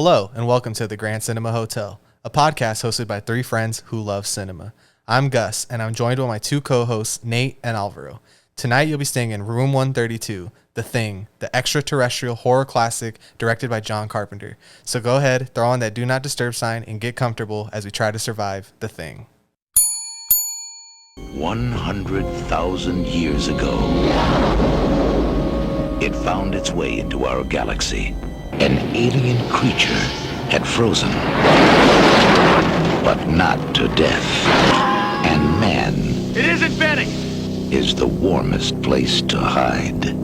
Hello, and welcome to the Grand Cinema Hotel, a podcast hosted by three friends who love cinema. I'm Gus, and I'm joined by my two co-hosts, Nate and Alvaro. Tonight, you'll be staying in Room 132, The Thing, the extraterrestrial horror classic directed by John Carpenter. So go ahead, throw on that Do Not Disturb sign, and get comfortable as we try to survive The Thing. 100,000 years ago, it found its way into our galaxy. An alien creature had frozen, but not to death. And man, it isn't Benny, is the warmest place to hide.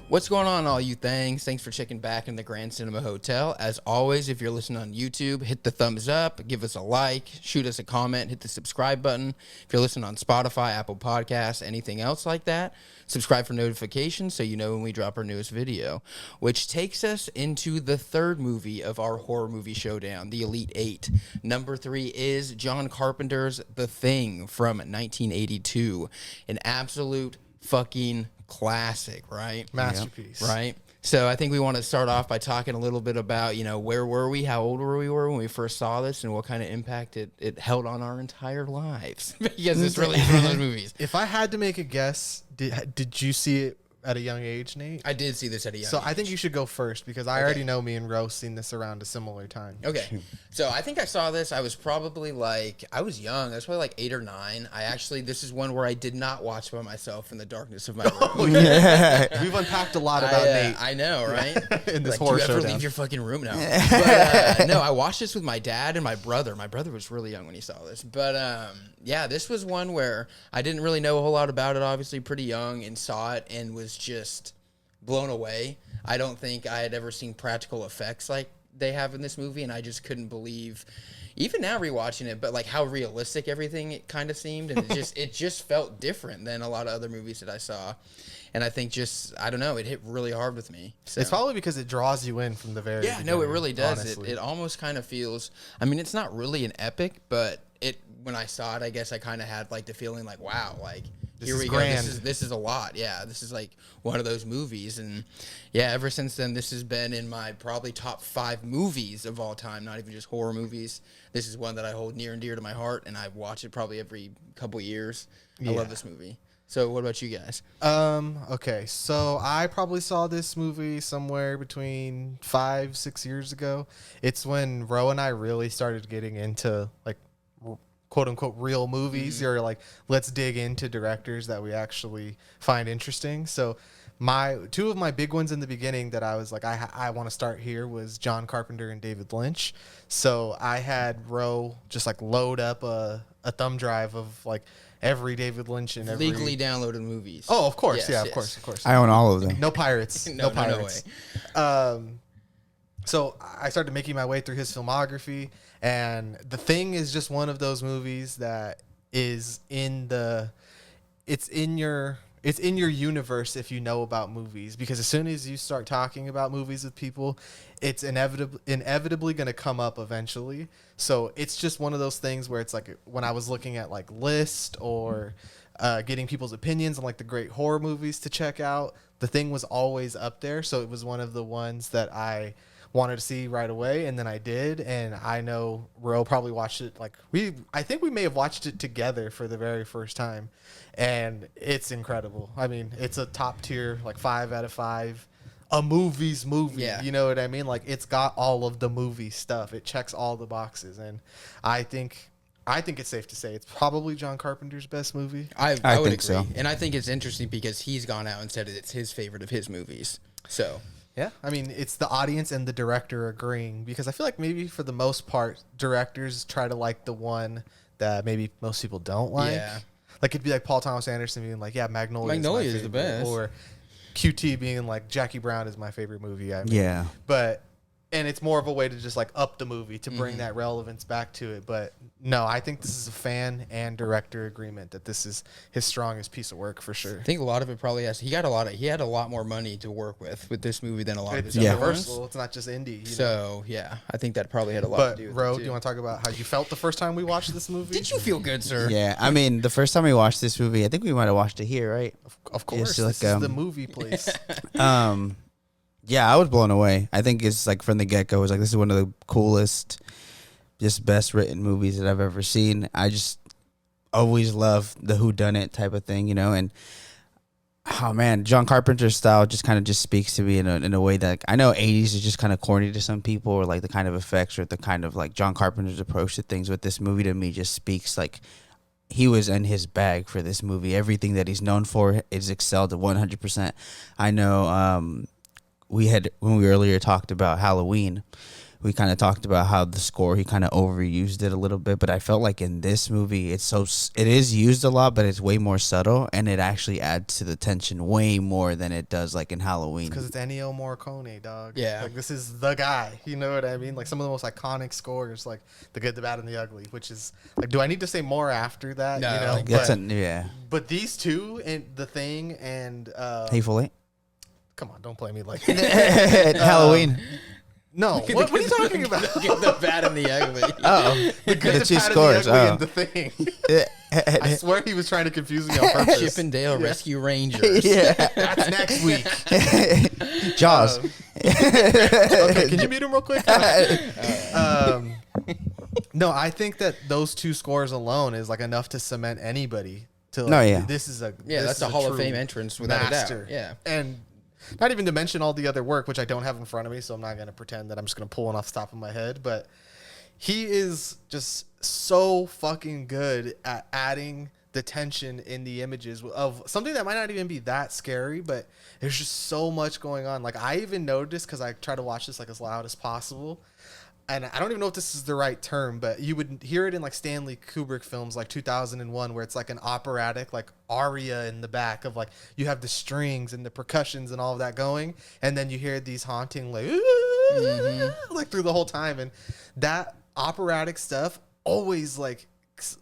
What's going on, all you things? Thanks for checking back in the Grand Cinema Hotel. As always, if you're listening on YouTube, hit the thumbs up, give us a like, shoot us a comment, hit the subscribe button. If you're listening on Spotify, Apple Podcasts, anything else like that, subscribe for notifications so you know when we drop our newest video. Which takes us into the third movie of our horror movie showdown, the Elite Eight. Number 3 is John Carpenter's The Thing from 1982. An absolute fucking classic, right? Masterpiece. Right? So I think we want to start off by talking a little bit about, where were we, how old were we when we first saw this, and what kind of impact it held on our entire lives. Because it's really one of those movies. If I had to make a guess, did you see it at a young age, Nate? I did see this at a young age. So I think you should go first because I already know me and Rose seen this around a similar time. Okay. So I think I saw this. I was probably I was young. I was probably 8 or 9. This is one where I did not watch by myself in the darkness of my room. Oh, yeah. We've unpacked a lot about Nate. I know, right? In this horror do you ever showdown. leave your fucking room now? But, no, I watched this with my dad and my brother. My brother was really young when he saw this. But, this was one where I didn't really know a whole lot about it, obviously pretty young, and saw it and was just blown away. I don't think I had ever seen practical effects like they have in this movie, and I just couldn't believe, even now rewatching it, but how realistic everything it kind of seemed, and it just felt different than a lot of other movies that I saw. And I think I don't know, it hit really hard with me. So. It's probably because it draws you in from the very beginning, no, it really does. Honestly. It almost kind of feels, it's not really an epic, but when I saw it, I guess I kind of had the feeling wow, here we go. This is a lot. Yeah, this is one of those movies, and ever since then, this has been in my probably top 5 movies of all time. Not even just horror movies. This is one that I hold near and dear to my heart, and I watch it probably every couple years. I love this movie. So, what about you guys? Okay, so I probably saw this movie somewhere between 5-6 years ago. It's when Ro and I really started getting into quote unquote real movies. You're let's dig into directors that we actually find interesting. So two of my big ones in the beginning that I was I want to start here was John Carpenter and David Lynch. So I had Ro just load up a thumb drive of every David Lynch and every legally downloaded movies. Oh, of course. Yes, Of course. I own all of them. No pirates. No pirates. way. So I started making my way through his filmography, and The Thing is just one of those movies that is it's in your universe if you know about movies, because as soon as you start talking about movies with people, it's inevitably going to come up eventually. So it's just one of those things where it's when I was looking at list or getting people's opinions on the great horror movies to check out, The Thing was always up there. So it was one of the ones that I wanted to see right away, and then I did, and I know Ro probably watched it I think we may have watched it together for the very first time, and it's incredible. It's a top tier 5 out of 5 a movie. Yeah. You know what I mean? It's got all of the movie stuff. It checks all the boxes, and I think it's safe to say it's probably John Carpenter's best movie. I would think agree. so. And I think it's interesting because he's gone out and said it's his favorite of his movies. So yeah, it's the audience and the director agreeing, because I feel maybe for the most part, directors try to like the one that maybe most people don't like. Yeah. It'd be Paul Thomas Anderson being Magnolia is the best. Or QT being Jackie Brown is my favorite movie. Yeah. But and it's more of a way to just like up the movie to bring that relevance back to it. But no, I think this is a fan and director agreement that this is his strongest piece of work for sure. I think a lot of it probably has. He had a lot more money to work with this movie than a lot of his It's other universal. ones. It's not just indie. So yeah, I think that probably had a lot But to do with Ro, it do you too. want to talk about how you felt the first time we watched this movie? Did you feel good, sir? Yeah, I mean, the first time we watched this movie, I think we might have watched it here, right? Of course, to, like, this is the movie place. Yeah, I was blown away. I think it's like from the get-go, it was like, this is one of the coolest, just best written movies that I've ever seen. I just always love the whodunit type of thing, you know, and oh man, John Carpenter's style just kind of just speaks to me in a way that, like, I know 80s is just kind of corny to some people, or like the kind of effects or the kind of like John Carpenter's approach to things, but this movie to me just speaks like he was in his bag for this movie. Everything that he's known for is excelled at 100%. I know when we earlier talked about Halloween, we kind of talked about how the score, he kind of overused it a little bit, but I felt like in this movie it is used a lot, but it's way more subtle, and it actually adds to the tension way more than it does like in Halloween. Because it's Ennio Morricone, dog. Yeah. Like, this is the guy. You know what I mean? Like, some of the most iconic scores, like The Good, the Bad, and the Ugly, which is, like, do I need to say more after that? No, you know? like, Yeah. But these two, and The Thing, and Hateful Eight. come on, don't play me like that. Halloween. No, what are you talking about? The bad and the ugly. Oh, The Good, the two Bad, and scores. the Ugly, Oh. and The Thing. I swear he was trying to confuse me on purpose. Chip and Dale Rescue Rangers. Yeah. That's next week. Jaws. Okay, can you mute him real quick? No, I think that those two scores alone is like enough to cement anybody to like, No, yeah. this is a Yeah, this that's is a Hall of true Fame entrance without master. a doubt. Yeah. And not even to mention all the other work, which I don't have in front of me, so I'm not going to pretend that I'm just going to pull one off the top of my head. But he is just so fucking good at adding the tension in the images of something that might not even be that scary, but there's just so much going on. Like, I even noticed, because I try to watch this like as loud as possible, and I don't even know if this is the right term, but you would hear it in like Stanley Kubrick films like 2001, where it's like an operatic like aria in the back of like, you have the strings and the percussions and all of that going, and then you hear these haunting like like through the whole time, and that operatic stuff always like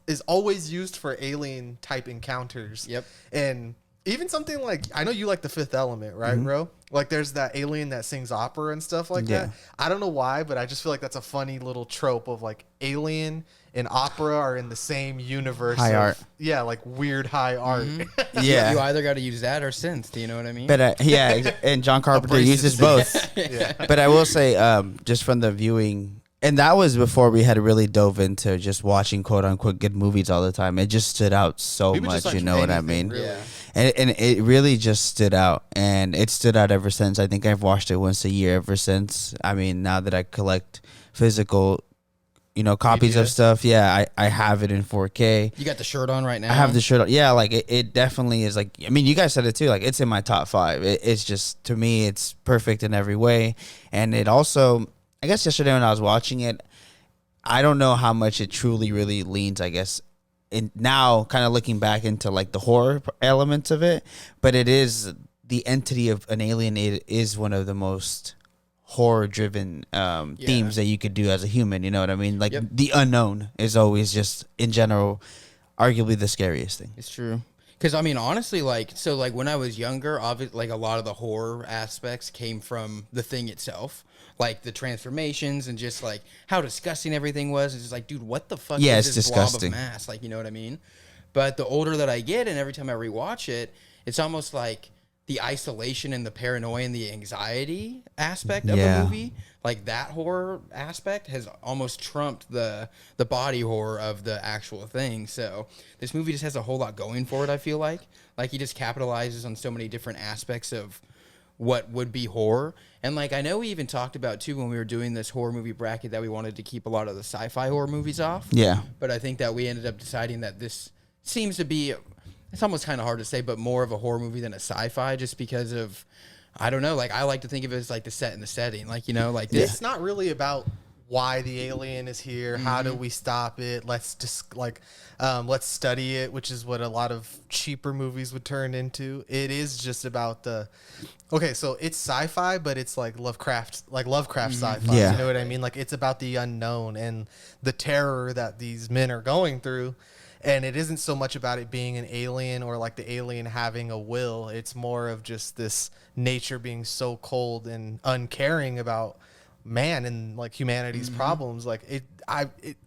is always used for alien type encounters. Yep. And even something like, I know you like The Fifth Element, right, bro? Like, there's that alien that sings opera and stuff like that. I don't know why, but I just feel like that's a funny little trope of like alien and opera are in the same universe. High art. Yeah, like weird high art. Yeah. You either got to use that or synth. Do you know what I mean? But and John Carpenter Abrasive uses both. Yeah. But I will say, just from the viewing, and that was before we had really dove into just watching quote unquote good movies all the time. It just stood out so We would just much, watch you know what I anything, mean? really. Yeah. And it really just stood out, and it stood out ever since. I think I've watched it once a year ever since. I mean, now that I collect physical, copies Media. of stuff, yeah, I have it in 4K. You got the shirt on right now. I have the shirt on. Yeah, like it definitely is like, I mean, you guys said it too, like it's in my top 5. It's just, to me, it's perfect in every way. And it also, I guess yesterday when I was watching it, I don't know how much it truly really leans, I guess, in now kind of looking back into like the horror elements of it, but it is the entity of an alien. It is one of the most horror driven themes that you could do as a human, you know what I mean? Like the unknown is always just in general arguably the scariest thing. It's true. Because, I mean, honestly, like when I was younger, obviously, like a lot of the horror aspects came from the thing itself. Like the transformations and just like how disgusting everything was. It's just like, dude, what the fuck Yeah, is it's this disgusting. blob of mass? Like, you know what I mean? But the older that I get and every time I rewatch it, it's almost like the isolation and the paranoia and the anxiety aspect of the movie. Like that horror aspect has almost trumped the body horror of the actual thing. So this movie just has a whole lot going for it, I feel like. Like he just capitalizes on so many different aspects of what would be horror. And like I know we even talked about too when we were doing this horror movie bracket that we wanted to keep a lot of the sci-fi horror movies off. Yeah. But I think that we ended up deciding that this seems to be, it's almost kind of hard to say, but more of a horror movie than a sci-fi, just because of, I don't know, like I like to think of it as like the set and the setting, like, like this. It's not really about why the alien is here. How do we stop it? Let's just let's study it, which is what a lot of cheaper movies would turn into. It is just about so it's sci-fi, but it's like Lovecraft sci-fi. Yeah. You know what I mean? Like, it's about the unknown and the terror that these men are going through. And it isn't so much about it being an alien or like the alien having a will. It's more of just this nature being so cold and uncaring about man and like humanity's problems. Like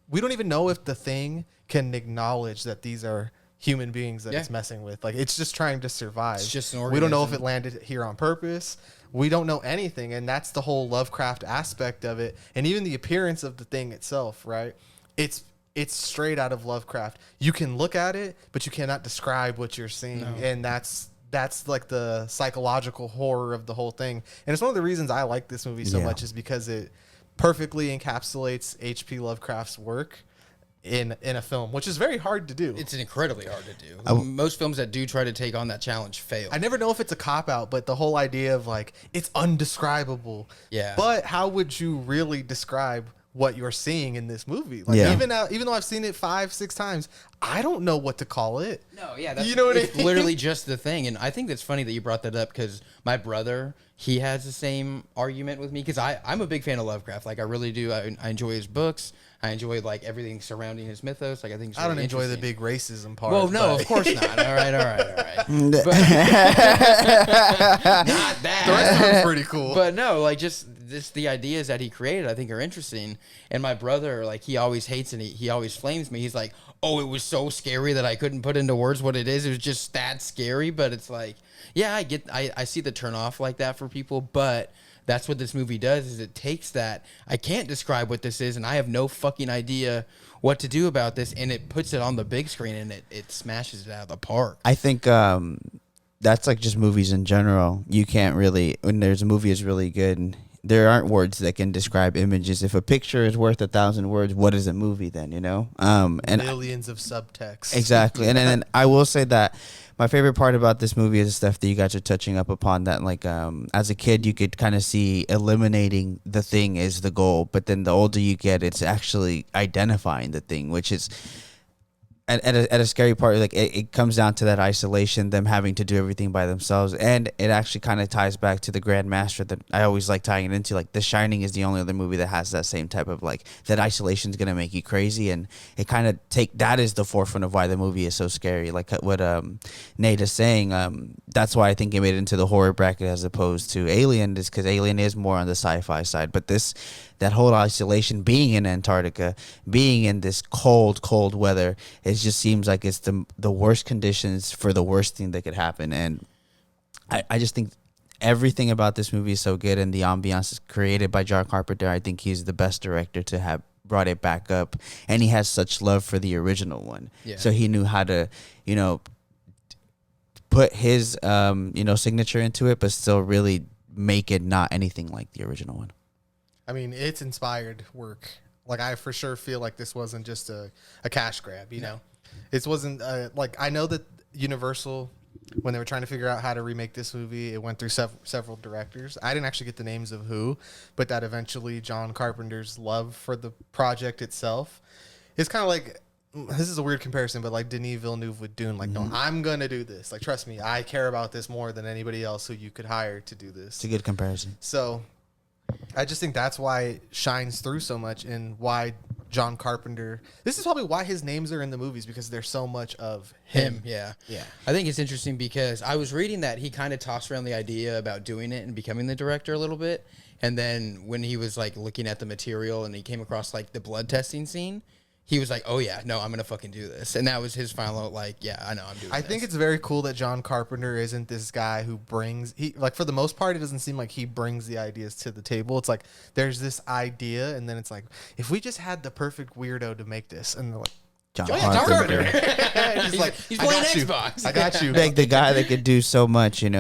we don't even know if the thing can acknowledge that these are human beings that it's messing with. Like, it's just trying to survive. It's just an we don't know if organism. it landed here on purpose. We don't know anything. And that's the whole Lovecraft aspect of it. And even the appearance of the thing itself, right? It's straight out of Lovecraft. You can look at it, but you cannot describe what you're seeing. No. And that's like the psychological horror of the whole thing. And it's one of the reasons I like this movie so much, is because it perfectly encapsulates H.P. Lovecraft's work in a film, which is very hard to do. It's incredibly hard to do. Most films that do try to take on that challenge fail. I never know if it's a cop-out, but the whole idea of like, it's undescribable. Yeah. But how would you really describe what you're seeing in this movie? Like, even though I've seen it 5-6 times, I don't know what to call it. No, yeah, that's, you know what it's I mean? literally just the thing. And I think that's funny that you brought that up, because my brother, he has the same argument with me, because I'm a big fan of Lovecraft. Like, I really do. I enjoy his books. I enjoy like everything surrounding his mythos. Like, I think it's really I don't enjoy the interesting. big racism part. Well, no, but of course not. All right. But, not that. the rest of it's pretty cool. But no, like just the ideas that he created, I think are interesting. And my brother, like, he always hates and he always flames me. He's like, oh, it was so scary that I couldn't put into words what it is. It was just that scary. But it's like, yeah, I see the turn off like that for people, but that's what this movie does, is it takes that, I can't describe what this is, and I have no fucking idea what to do about this, and it puts it on the big screen, and it smashes it out of the park. I think that's like just movies in general. You can't really, when there's a movie is really good, and there aren't words that can describe images. If a picture is worth 1,000 words, what is a movie then, you know? And millions of subtext. Exactly. And then I will say that my favorite part about this movie is the stuff that you guys are touching up upon, that like as a kid you could kind of see eliminating the thing is the goal, but then the older you get, it's actually identifying the thing, which is at a scary part. Like it comes down to that isolation, them having to do everything by themselves, and it actually kind of ties back to the Grand Master that I always like tying it into. Like The Shining is the only other movie that has that same type of like, that isolation is gonna make you crazy, and it kind of that is the forefront of why the movie is so scary. Like what Nate is saying, that's why I think it made it into the horror bracket as opposed to Alien, is because Alien is more on the sci-fi side, but that whole isolation, being in Antarctica, being in this cold weather, it just seems like it's the worst conditions for the worst thing that could happen. And I just think everything about this movie is so good, and the ambiance is created by John Carpenter. I think he's the best director to have brought it back up, and he has such love for the original one. Yeah. So he knew how to, put his, signature into it, but still really make it not anything like the original one. I mean, it's inspired work. Like, I for sure feel like this wasn't just a cash grab, you know? It wasn't, I know that Universal, when they were trying to figure out how to remake this movie, it went through several directors. I didn't actually get the names of who, but that eventually John Carpenter's love for the project itself is kind of like, this is a weird comparison, but like Denis Villeneuve with Dune. Like, no, I'm going to do this. Like, trust me, I care about this more than anybody else who you could hire to do this. It's a good comparison. So I just think that's why it shines through so much, and why John Carpenter, this is probably why his names are in the movies, because there's so much of him. Yeah. I think it's interesting because I was reading that he kind of tossed around the idea about doing it and becoming the director a little bit. And then when he was like looking at the material and he came across like the blood testing scene, he was like, oh yeah, no, I'm going to fucking do this. And that was his final, like, yeah, I know I'm doing this. I think it's very cool that John Carpenter isn't this guy who for the most part, it doesn't seem like he brings the ideas to the table. It's like, there's this idea, and then it's like, if we just had the perfect weirdo to make this, and they're like, John Carpenter. He's playing Xbox. I got you. Like the guy that could do so much, I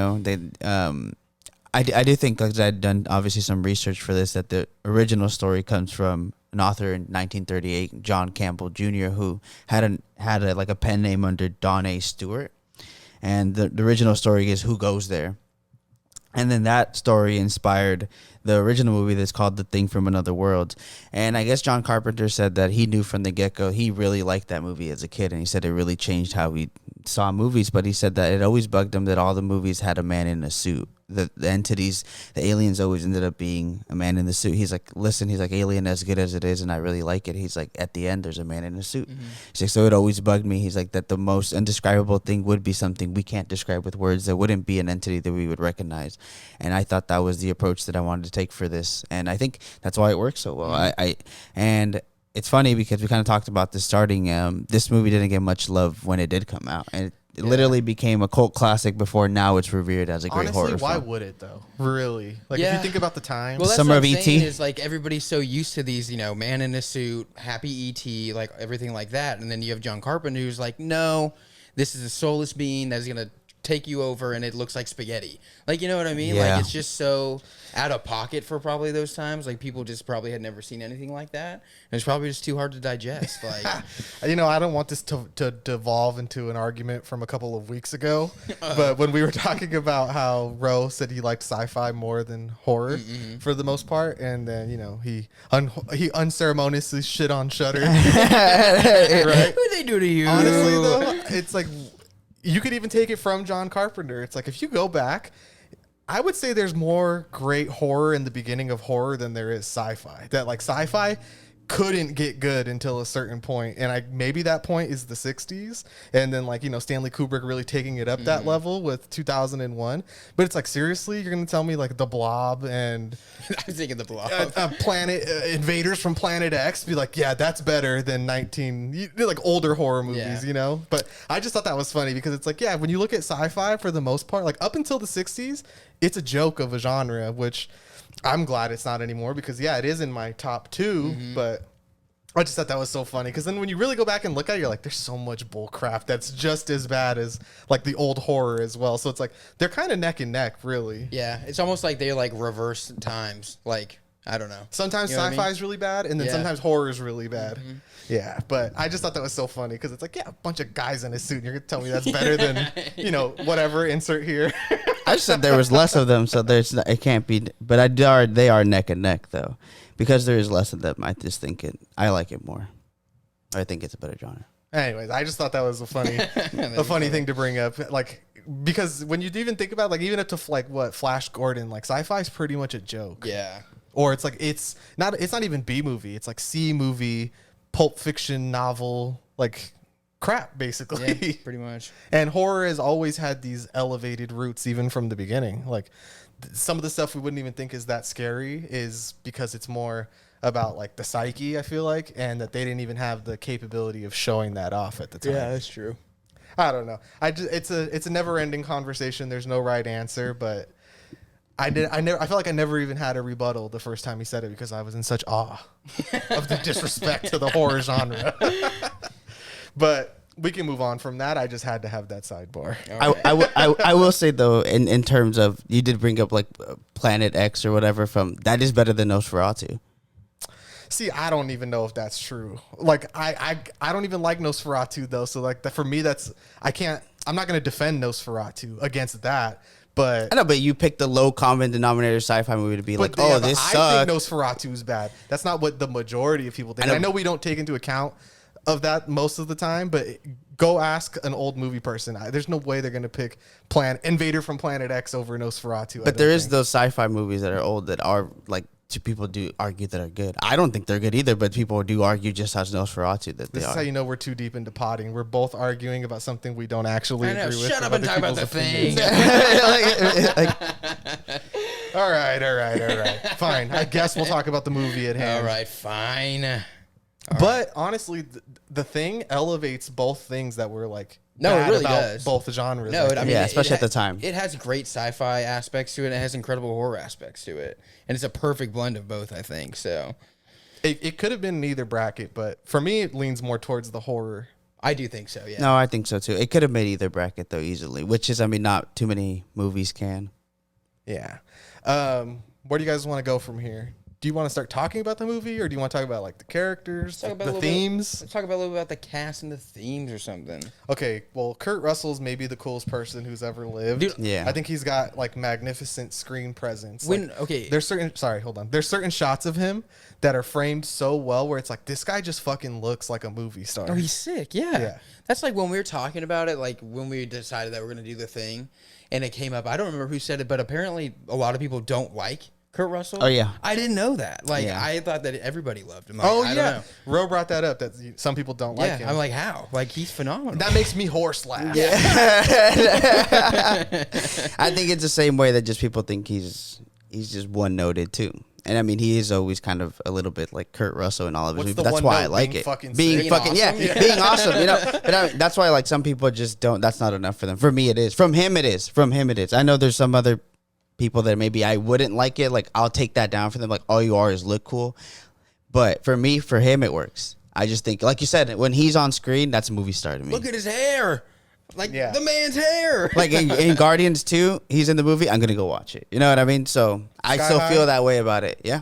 do think, because I'd done obviously some research for this, that the original story comes from an author in 1938, John Campbell Jr., who had a pen name under Don A. Stewart, and the original story is Who Goes There, And then that story inspired the original movie that's called The Thing from Another World. And I guess John Carpenter said that he knew from the get-go he really liked that movie as a kid, and he said it really changed how he saw movies. But he said that it always bugged him that all the movies had a man in a suit. The entities, the aliens always ended up being a man in the suit. He's like, listen, he's like, Alien, as good as it is, and I really like it. He's like, at the end, there's a man in a suit. He's like, so it always bugged me. He's like, that the most undescribable thing would be something we can't describe with words. That wouldn't be an entity that we would recognize. And I thought that was the approach that I wanted to take for this. And I think that's why it works so well. And it's funny because we kind of talked about this starting. This movie didn't get much love when it did come out. And it literally became a cult classic before now it's revered as a great horror film. Why would it though? Really? Like if you think about the time. Well, that's Summer what of I'm E.T. saying is like everybody's so used to these, man in a suit, happy E.T., like everything like that. And then you have John Carpenter who's like, no, this is a soulless being that's going to take you over and it looks like spaghetti. Like, you know what I mean? Yeah. Like it's just so out of pocket for probably those times. Like people just probably had never seen anything like that. And it's probably just too hard to digest. Like, I don't want this to devolve into an argument from a couple of weeks ago, but when we were talking about how Ro said he liked sci-fi more than horror for the most part, and then he unceremoniously shit on Shudder. Right? what they do to you? Honestly, though, it's like you could even take it from John Carpenter. It's like if you go back, I would say there's more great horror in the beginning of horror than there is sci-fi. That like sci-fi couldn't get good until a certain point, and maybe that point is the 60s, and then Stanley Kubrick really taking it up that level with 2001. But it's like, seriously, you're gonna tell me like The Blob and I was thinking The Blob, Planet Invaders from Planet X be like, yeah, that's better than like older horror movies, But I just thought that was funny because it's like, yeah, when you look at sci-fi for the most part, like up until the 60s, it's a joke of a genre, which I'm glad it's not anymore because, it is in my top 2, but I just thought that was so funny because then when you really go back and look at it, you're like, there's so much bull crap that's just as bad as like the old horror as well. So it's like they're kind of neck and neck, really. Yeah, it's almost like they're like reverse times. Like, I don't know. Sometimes sci-fi is really bad, and then sometimes horror is really bad. Yeah, but I just thought that was so funny because it's like, a bunch of guys in a suit, and you're gonna tell me that's better than whatever, insert here. I said there was less of them, so it can't be. But they are neck and neck though, because there is less of them. I just think I like it more. I think it's a better genre. Anyways, I just thought that was a funny thing to bring up, like because when you even think about it, like even up to like what Flash Gordon, like sci-fi is pretty much a joke. Yeah. Or it's like it's not even B movie. It's like C movie, Pulp Fiction novel, like crap basically. Yeah, pretty much. And horror has always had these elevated roots even from the beginning. Like some of the stuff we wouldn't even think is that scary is because it's more about like the psyche, I feel like, and that they didn't even have the capability of showing that off at the time. Yeah, that's true. I don't know. It's a never-ending conversation. There's no right answer, but I felt like I never even had a rebuttal the first time he said it because I was in such awe of the disrespect to the horror genre. But we can move on from that. I just had to have that sidebar. I will say though, in terms of, you did bring up like Planet X or whatever, that is better than Nosferatu. See, I don't even know if that's true. Like I don't even like Nosferatu though. So like for me, I'm not gonna defend Nosferatu against that. But I know, but you picked the low common denominator sci-fi movie to be like, this sucks. I think Nosferatu is bad. That's not what the majority of people think. I know we don't take into account of that most of the time, but go ask an old movie person. There's no way they're going to pick Invader from Planet X over Nosferatu. But there is those sci-fi movies that are old that are like, people do argue that are good. I don't think they're good either, but people do argue just as Nosferatu that they are. This is how you know we're too deep into potting. We're both arguing about something we don't actually agree with. Shut up and talk about the thing. All right. Fine. I guess we'll talk about the movie at hand. All right, fine. But honestly, the thing elevates both things that were like No, it really about does. both the genres. No, I mean, especially at the time. It has great sci-fi aspects to it. It has incredible horror aspects to it, and it's a perfect blend of both, I think. So, it could have been in either bracket, but for me, it leans more towards the horror. I do think so. Yeah. No, I think so too. It could have made either bracket though easily, which is, I mean, not too many movies can. Yeah. Where do you guys want to go from here? do you want to start talking about the movie, or do you want to talk about like the characters, the themes? Let's talk about a little bit about the cast and the themes or something. Okay, well, Kurt Russell's maybe the coolest person who's ever lived. Dude, yeah. I think he's got like magnificent screen presence. When Like, okay, there's certain hold on. There's certain shots of him that are framed so well where it's like this guy just fucking looks like a movie star. oh, he's sick. Yeah. Yeah. That's like when we were talking about it, like when we decided that we're gonna do the thing, and it came up. I don't remember who said it, but apparently a lot of people don't like Kurt Russell. Oh, yeah. I didn't know that. Like Yeah. I thought that everybody loved him. Like, Oh I don't yeah, know. Ro brought that up. That some people don't like him. I'm like, how? Like he's phenomenal. that makes me horse laugh. I think it's the same way that just people think he's just one noted too. And I mean, he is always kind of a little bit like Kurt Russell in all of his What's movies. the That's one why I note? like Being it. fucking Being sick. fucking Being yeah, awesome? being awesome. You know, but that's why like some people just don't. That's not enough for them. For me, it is. From him, it is. From him, it is. I know there's some other people that maybe I wouldn't like it. Like I'll take that down for them. Like all you are is look cool. But for me, for him, it works. I just think, like you said, when he's on screen, that's a movie star to me. Look at his hair. Like Yeah. the man's hair. Like in Guardians 2, he's in the movie. I'm gonna go watch it. You know what I mean? So I Sky still High? feel that way about it. Yeah,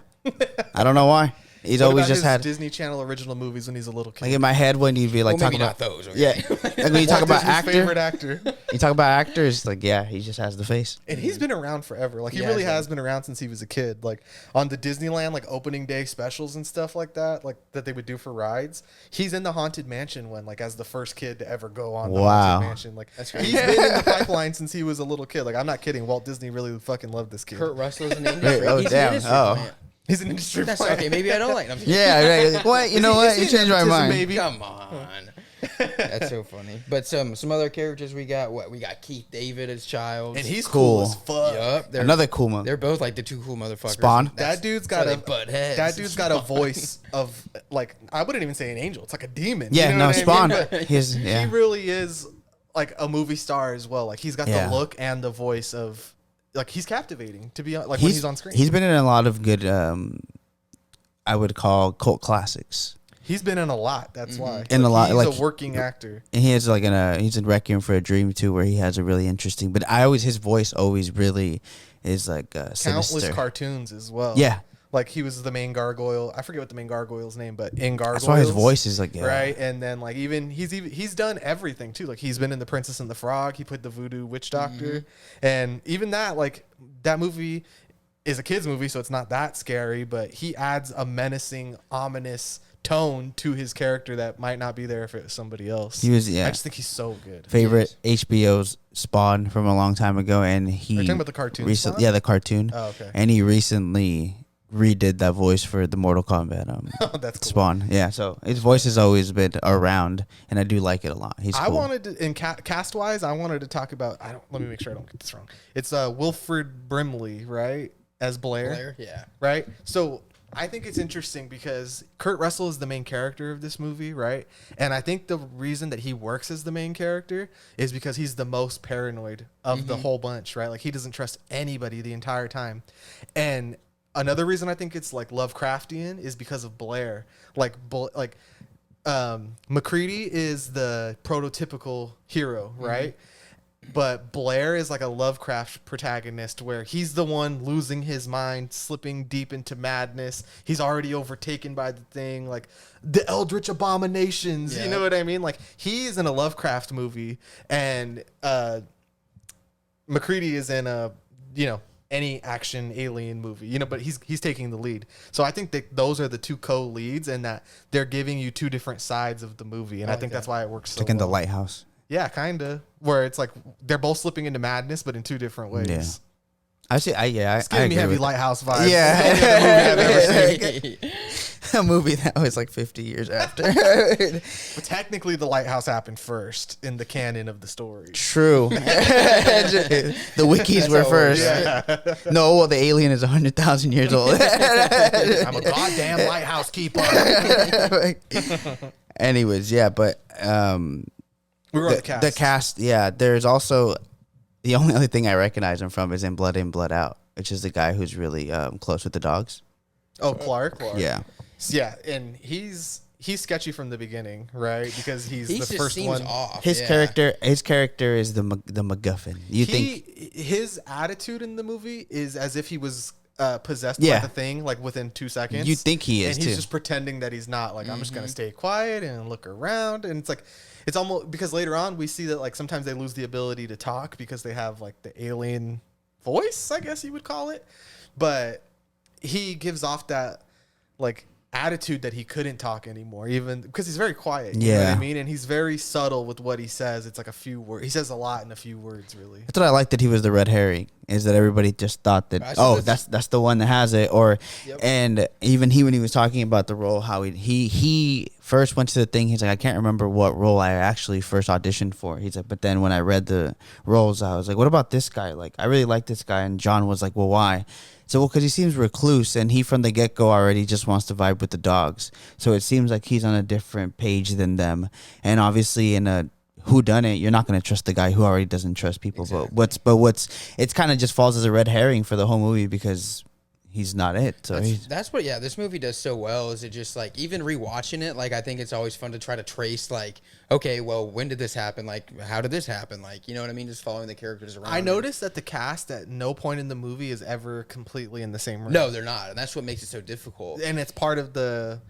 I don't know why. He's What always about just his had Disney Channel original movies when he's a little kid. like in my head when you'd be like well, maybe talking not about those. Okay? yeah, like when you talk Walt about Disney's favorite actor, actor. you talk about actors. Like yeah, he just has the face. And he's been around forever. Like he Yeah, really he's has been around since he was a kid. Like on the Disneyland, like opening day specials and stuff like that, like that they would do for rides. He's in the Haunted Mansion one, like as the first kid to ever go on the Wow. Haunted Mansion. Like he's been in the pipeline since he was a little kid. Like I'm not kidding. Walt Disney really fucking loved this kid. Kurt Russell's an industry. Oh, He's damn. an industry Oh. plant. He's an industry That's plant. okay. Maybe I don't like him. Yeah, right. Like, what? You know what? You Is he changed my nepotism, mind. baby? Come on. That's so funny. But some other characters we got. What we got? Keith David as Childs. And he's Cool. cool as fuck. Yup. They're, Another cool one. They're both like the two cool motherfuckers. Spawn. That dude's That's got why a they butt heads. that dude's got a voice of like I wouldn't even say an angel. It's like a demon. Yeah, You know no, what I Spawn. mean? But His yeah. He really is like a movie star as well. Like he's got Yeah. the look and the voice of like he's captivating to be like when he's on screen. He's been in a lot of good, I would call cult classics. He's been in a lot. That's why. In a lot, He's like- a working actor. And he has like he's in Requiem for a Dream too, where he has a really interesting. But his voice always really is like Countless sinister. cartoons as well. Yeah. Like he was the main gargoyle. I forget what the main gargoyle's name, but in Gargoyles. That's why his voice is like yeah. Right, and then like he's done everything too. Like he's been in The Princess and the Frog. He played the voodoo witch doctor, and even that that movie is a kids movie, so it's not that scary. But he adds a menacing, ominous tone to his character that might not be there if it was somebody else. He was yeah. I just think he's so good. Favorite HBO's Spawn from a long time ago, and he Are you talking about the cartoon Spawn? Yeah, the cartoon. Oh, okay. And he recently redid that voice for the Mortal Kombat Oh, that's cool. Spawn. Yeah, so his voice has always been around, and I do like it a lot. He's I cool. wanted to, in cast wise, I wanted to talk about. Let me make sure I don't get this wrong. It's Wilfred Brimley, right, as Blair. Yeah. Right? So I think it's interesting because Kurt Russell is the main character of this movie, right? And I think the reason that he works as the main character is because he's the most paranoid of the whole bunch, right? Like he doesn't trust anybody the entire time. And another reason I think it's like Lovecraftian is because of Blair. McCready is the prototypical hero, right? But Blair is like a Lovecraft protagonist where he's the one losing his mind, slipping deep into madness. He's already overtaken by the thing, like the Eldritch abominations. You know what I mean? Like he's in a Lovecraft movie, and McCready is in any action alien movie, but he's taking the lead. So I think that those are the two co-leads, and that they're giving you two different sides of the movie, and I think that's why it works so Like in the well. Lighthouse. Yeah, kind of. Where it's like they're both slipping into madness, but in two different ways. Yeah. It's Giving me agree heavy with Lighthouse vibes. Yeah. It's the movie I've ever seen. a movie that was like 50 years after. But technically, the Lighthouse happened first in the canon of the story. True. The wikis were first. Yeah. No, well, the alien is 100,000 years old. I'm a goddamn lighthouse keeper. Anyways, yeah, but We were on the cast. the cast, yeah. There's also the only other thing I recognize him from is in, Blood Out, which is the guy who's really close with the dogs. Oh, Clark. Yeah. Yeah, and he's sketchy from the beginning, right? Because he's He the just first seems one. off. His yeah. character is the MacGuffin. You think His attitude in the movie is as if he was possessed Yeah. by the thing like within 2 seconds. You think he is, and he's too. just pretending that he's not. Like I'm just gonna stay quiet and look around, and it's like it's almost because later on we see that like sometimes they lose the ability to talk because they have like the alien voice, I guess you would call it, but he gives off that like attitude that he couldn't talk anymore, even because he's very quiet. You know what I Yeah. mean? And he's very subtle with what he says. It's like a few words. He says a lot in a few words, really. That's what I like that he was the red herring. Is that everybody just thought that that's the one that has it, or and even when he was talking about the role, how he first went to the thing. He's like, I can't remember what role I actually first auditioned for. He's like, but then when I read the roles, I was like, what about this guy? Like, I really like this guy. And John was like, well, why? So, well, because he seems recluse, and he from the get-go already just wants to vibe with the dogs. So it seems like he's on a different page than them. And obviously, in a whodunit, you're not going to trust the guy who already doesn't trust people. Exactly. But what's it's kind of just falls as a red herring for the whole movie because he's not it. So that's what this movie does so well. Is it just like even rewatching it? Like I think it's always fun to try to trace like, okay, well, when did this happen? Like, how did this happen? Like, you know what I mean? Just following the characters around. I noticed that the cast at no point in the movie is ever completely in the same room. No, they're not, and that's what makes it so difficult. And it's part of the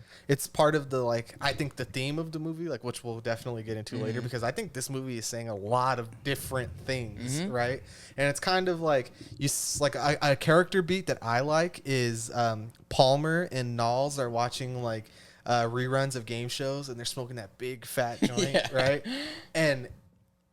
like I think the theme of the movie, like which we'll definitely get into later, because I think this movie is saying a lot of different things, right? And it's kind of like a character beat that I like is Palmer and Knowles are watching like reruns of game shows and they're smoking that big fat joint, right? And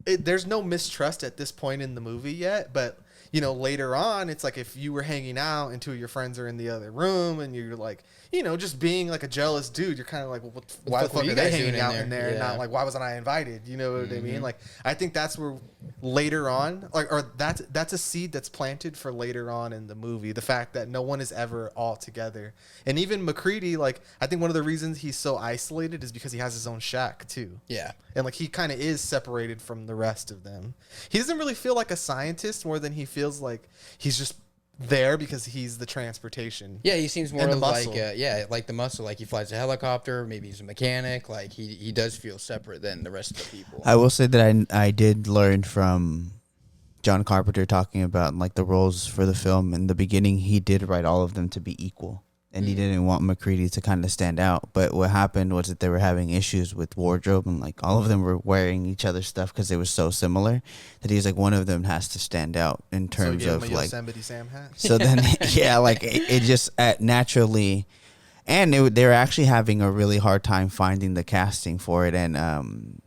there's no mistrust at this point in the movie yet, but you know, later on, it's like if you were hanging out and two of your friends are in the other room and you're like, you know, just being like a jealous dude, you're kind of like, well, why the fuck are they hanging out in there? And not like, why wasn't I invited? You know what I mean? Like, I think that's where later on, like, or that's a seed that's planted for later on in the movie. The fact that no one is ever all together. And even McCready, like, I think one of the reasons he's so isolated is because he has his own shack too. Yeah. And like, he kind of is separated from the rest of them. He doesn't really feel like a scientist more than he feels like he's just there because he's the transportation. Yeah, he seems more the like muscle. like the muscle. Like he flies a helicopter. Maybe he's a mechanic. Like he does feel separate than the rest of the people. I will say that I did learn from John Carpenter talking about like the roles for the film. In the beginning, he did write all of them to be equal. And he didn't want McCready to kind of stand out. But what happened was that they were having issues with wardrobe, and like all of them were wearing each other's stuff because they were so similar that he's like, one of them has to stand out in terms of like Yosemite Sam hat. So then, yeah, like it just naturally, and they were actually having a really hard time finding the casting for it, and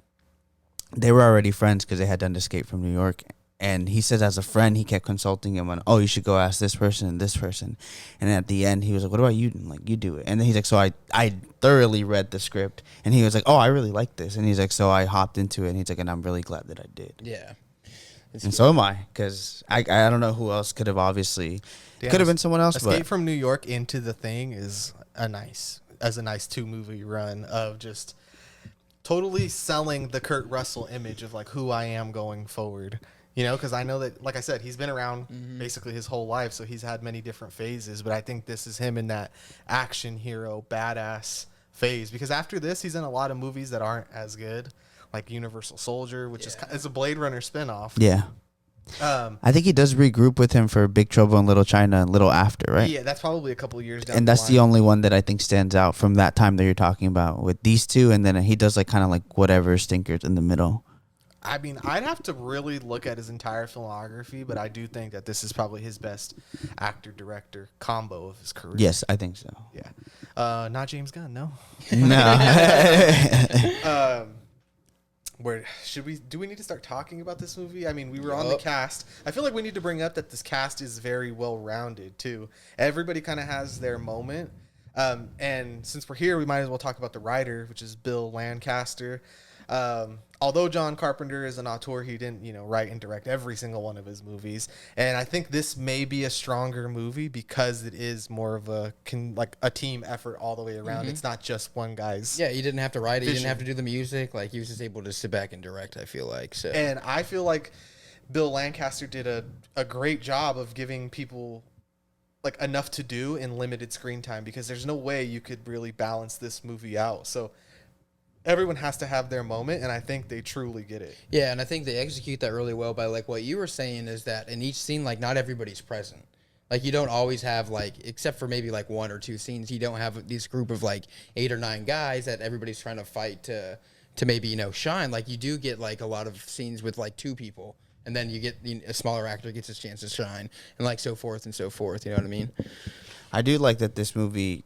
they were already friends because they had done Escape from New York. And he says, as a friend, he kept consulting him on, oh, you should go ask this person and this person. And at the end, he was like, what about you? Like, you do it. And then he's like, so I thoroughly read the script. And he was like, oh, I really like this. And he's like, so I hopped into it. And he's like, and I'm really glad that I did. Yeah. And so am I, because I don't know who else could have obviously. Could have been someone else. Escape from New York into The Thing is a nice 2-movie run of just totally selling the Kurt Russell image of like who I am going forward. You know, because I know that, like I said, he's been around basically his whole life, so he's had many different phases. But I think this is him in that action hero, badass phase. Because after this, he's in a lot of movies that aren't as good, like Universal Soldier, which is a Blade Runner spinoff. Yeah. I think he does regroup with him for Big Trouble in Little China a little after, right? Yeah, that's probably a couple of years down. And that's the only one that I think stands out from that time that you're talking about with these two. And then he does like kind of like whatever stinkers in the middle. I mean, I'd have to really look at his entire filmography, but I do think that this is probably his best actor-director combo of his career. Yes, I think so. Yeah. Not James Gunn, no. No. Do we need to start talking about this movie? I mean, we were on the cast. I feel like we need to bring up that this cast is very well-rounded, too. Everybody kind of has their moment. And since we're here, we might as well talk about the writer, which is Bill Lancaster. Although John Carpenter is an auteur, he didn't, write and direct every single one of his movies. And I think this may be a stronger movie because it is more of a team effort all the way around. It's not just one guy's. Yeah, he didn't have to write it. vision. He didn't have to do the music. Like he was just able to sit back and direct. I feel like so. And I feel like Bill Lancaster did a great job of giving people like enough to do in limited screen time, because there's no way you could really balance this movie out. So everyone has to have their moment, and I think they truly get it. Yeah, and I think they execute that really well by like what you were saying is that in each scene, like not everybody's present. Like you don't always have like, except for maybe like 1 or 2 scenes, you don't have this group of like 8 or 9 guys that everybody's trying to fight to maybe, you know, shine. Like you do get like a lot of scenes with like 2 people, and then you get a smaller actor gets his chance to shine, and like so forth and so forth. You know what I mean? I do like that this movie,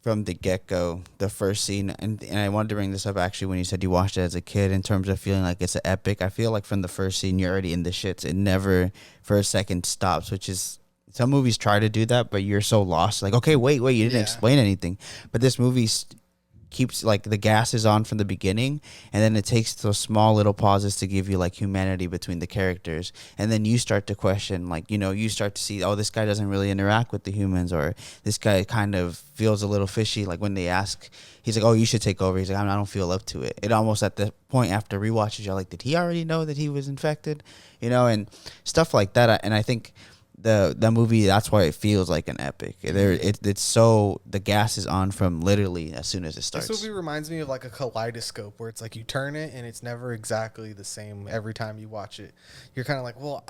from the get-go, the first scene, and I wanted to bring this up actually when you said you watched it as a kid, in terms of feeling like it's an epic. I feel like from the first scene, you're already in the shits. It never for a second stops, which is, some movies try to do that, but you're so lost. Like, okay, wait, you didn't explain anything. But this movie keeps, like, the gas is on from the beginning, and then it takes those small little pauses to give you, like, humanity between the characters. And then you start to question, like, you know, you start to see, oh, this guy doesn't really interact with the humans, or this guy kind of feels a little fishy. Like, when they ask, he's like, oh, you should take over. He's like, I don't feel up to it. It almost, at the point after rewatches, you're like, did he already know that he was infected? You know, and stuff like that. And I think the movie, that's why it feels like an epic. It's so, the gas is on from literally as soon as it starts. This movie reminds me of like a kaleidoscope, where it's like you turn it and it's never exactly the same every time you watch it. You're kind of like, well,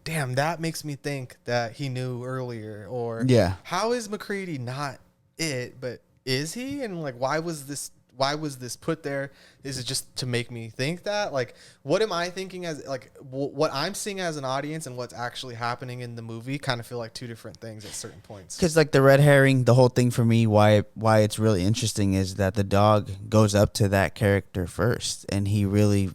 damn, that makes me think that he knew earlier, or how is McCready not it, but is he? And like, why was this put there? Is it just to make me think that? Like, what am I thinking as, like, what I'm seeing as an audience and what's actually happening in the movie kind of feel like 2 different things at certain points. Because, like, the red herring, the whole thing for me, why it's really interesting is that the dog goes up to that character first, and he really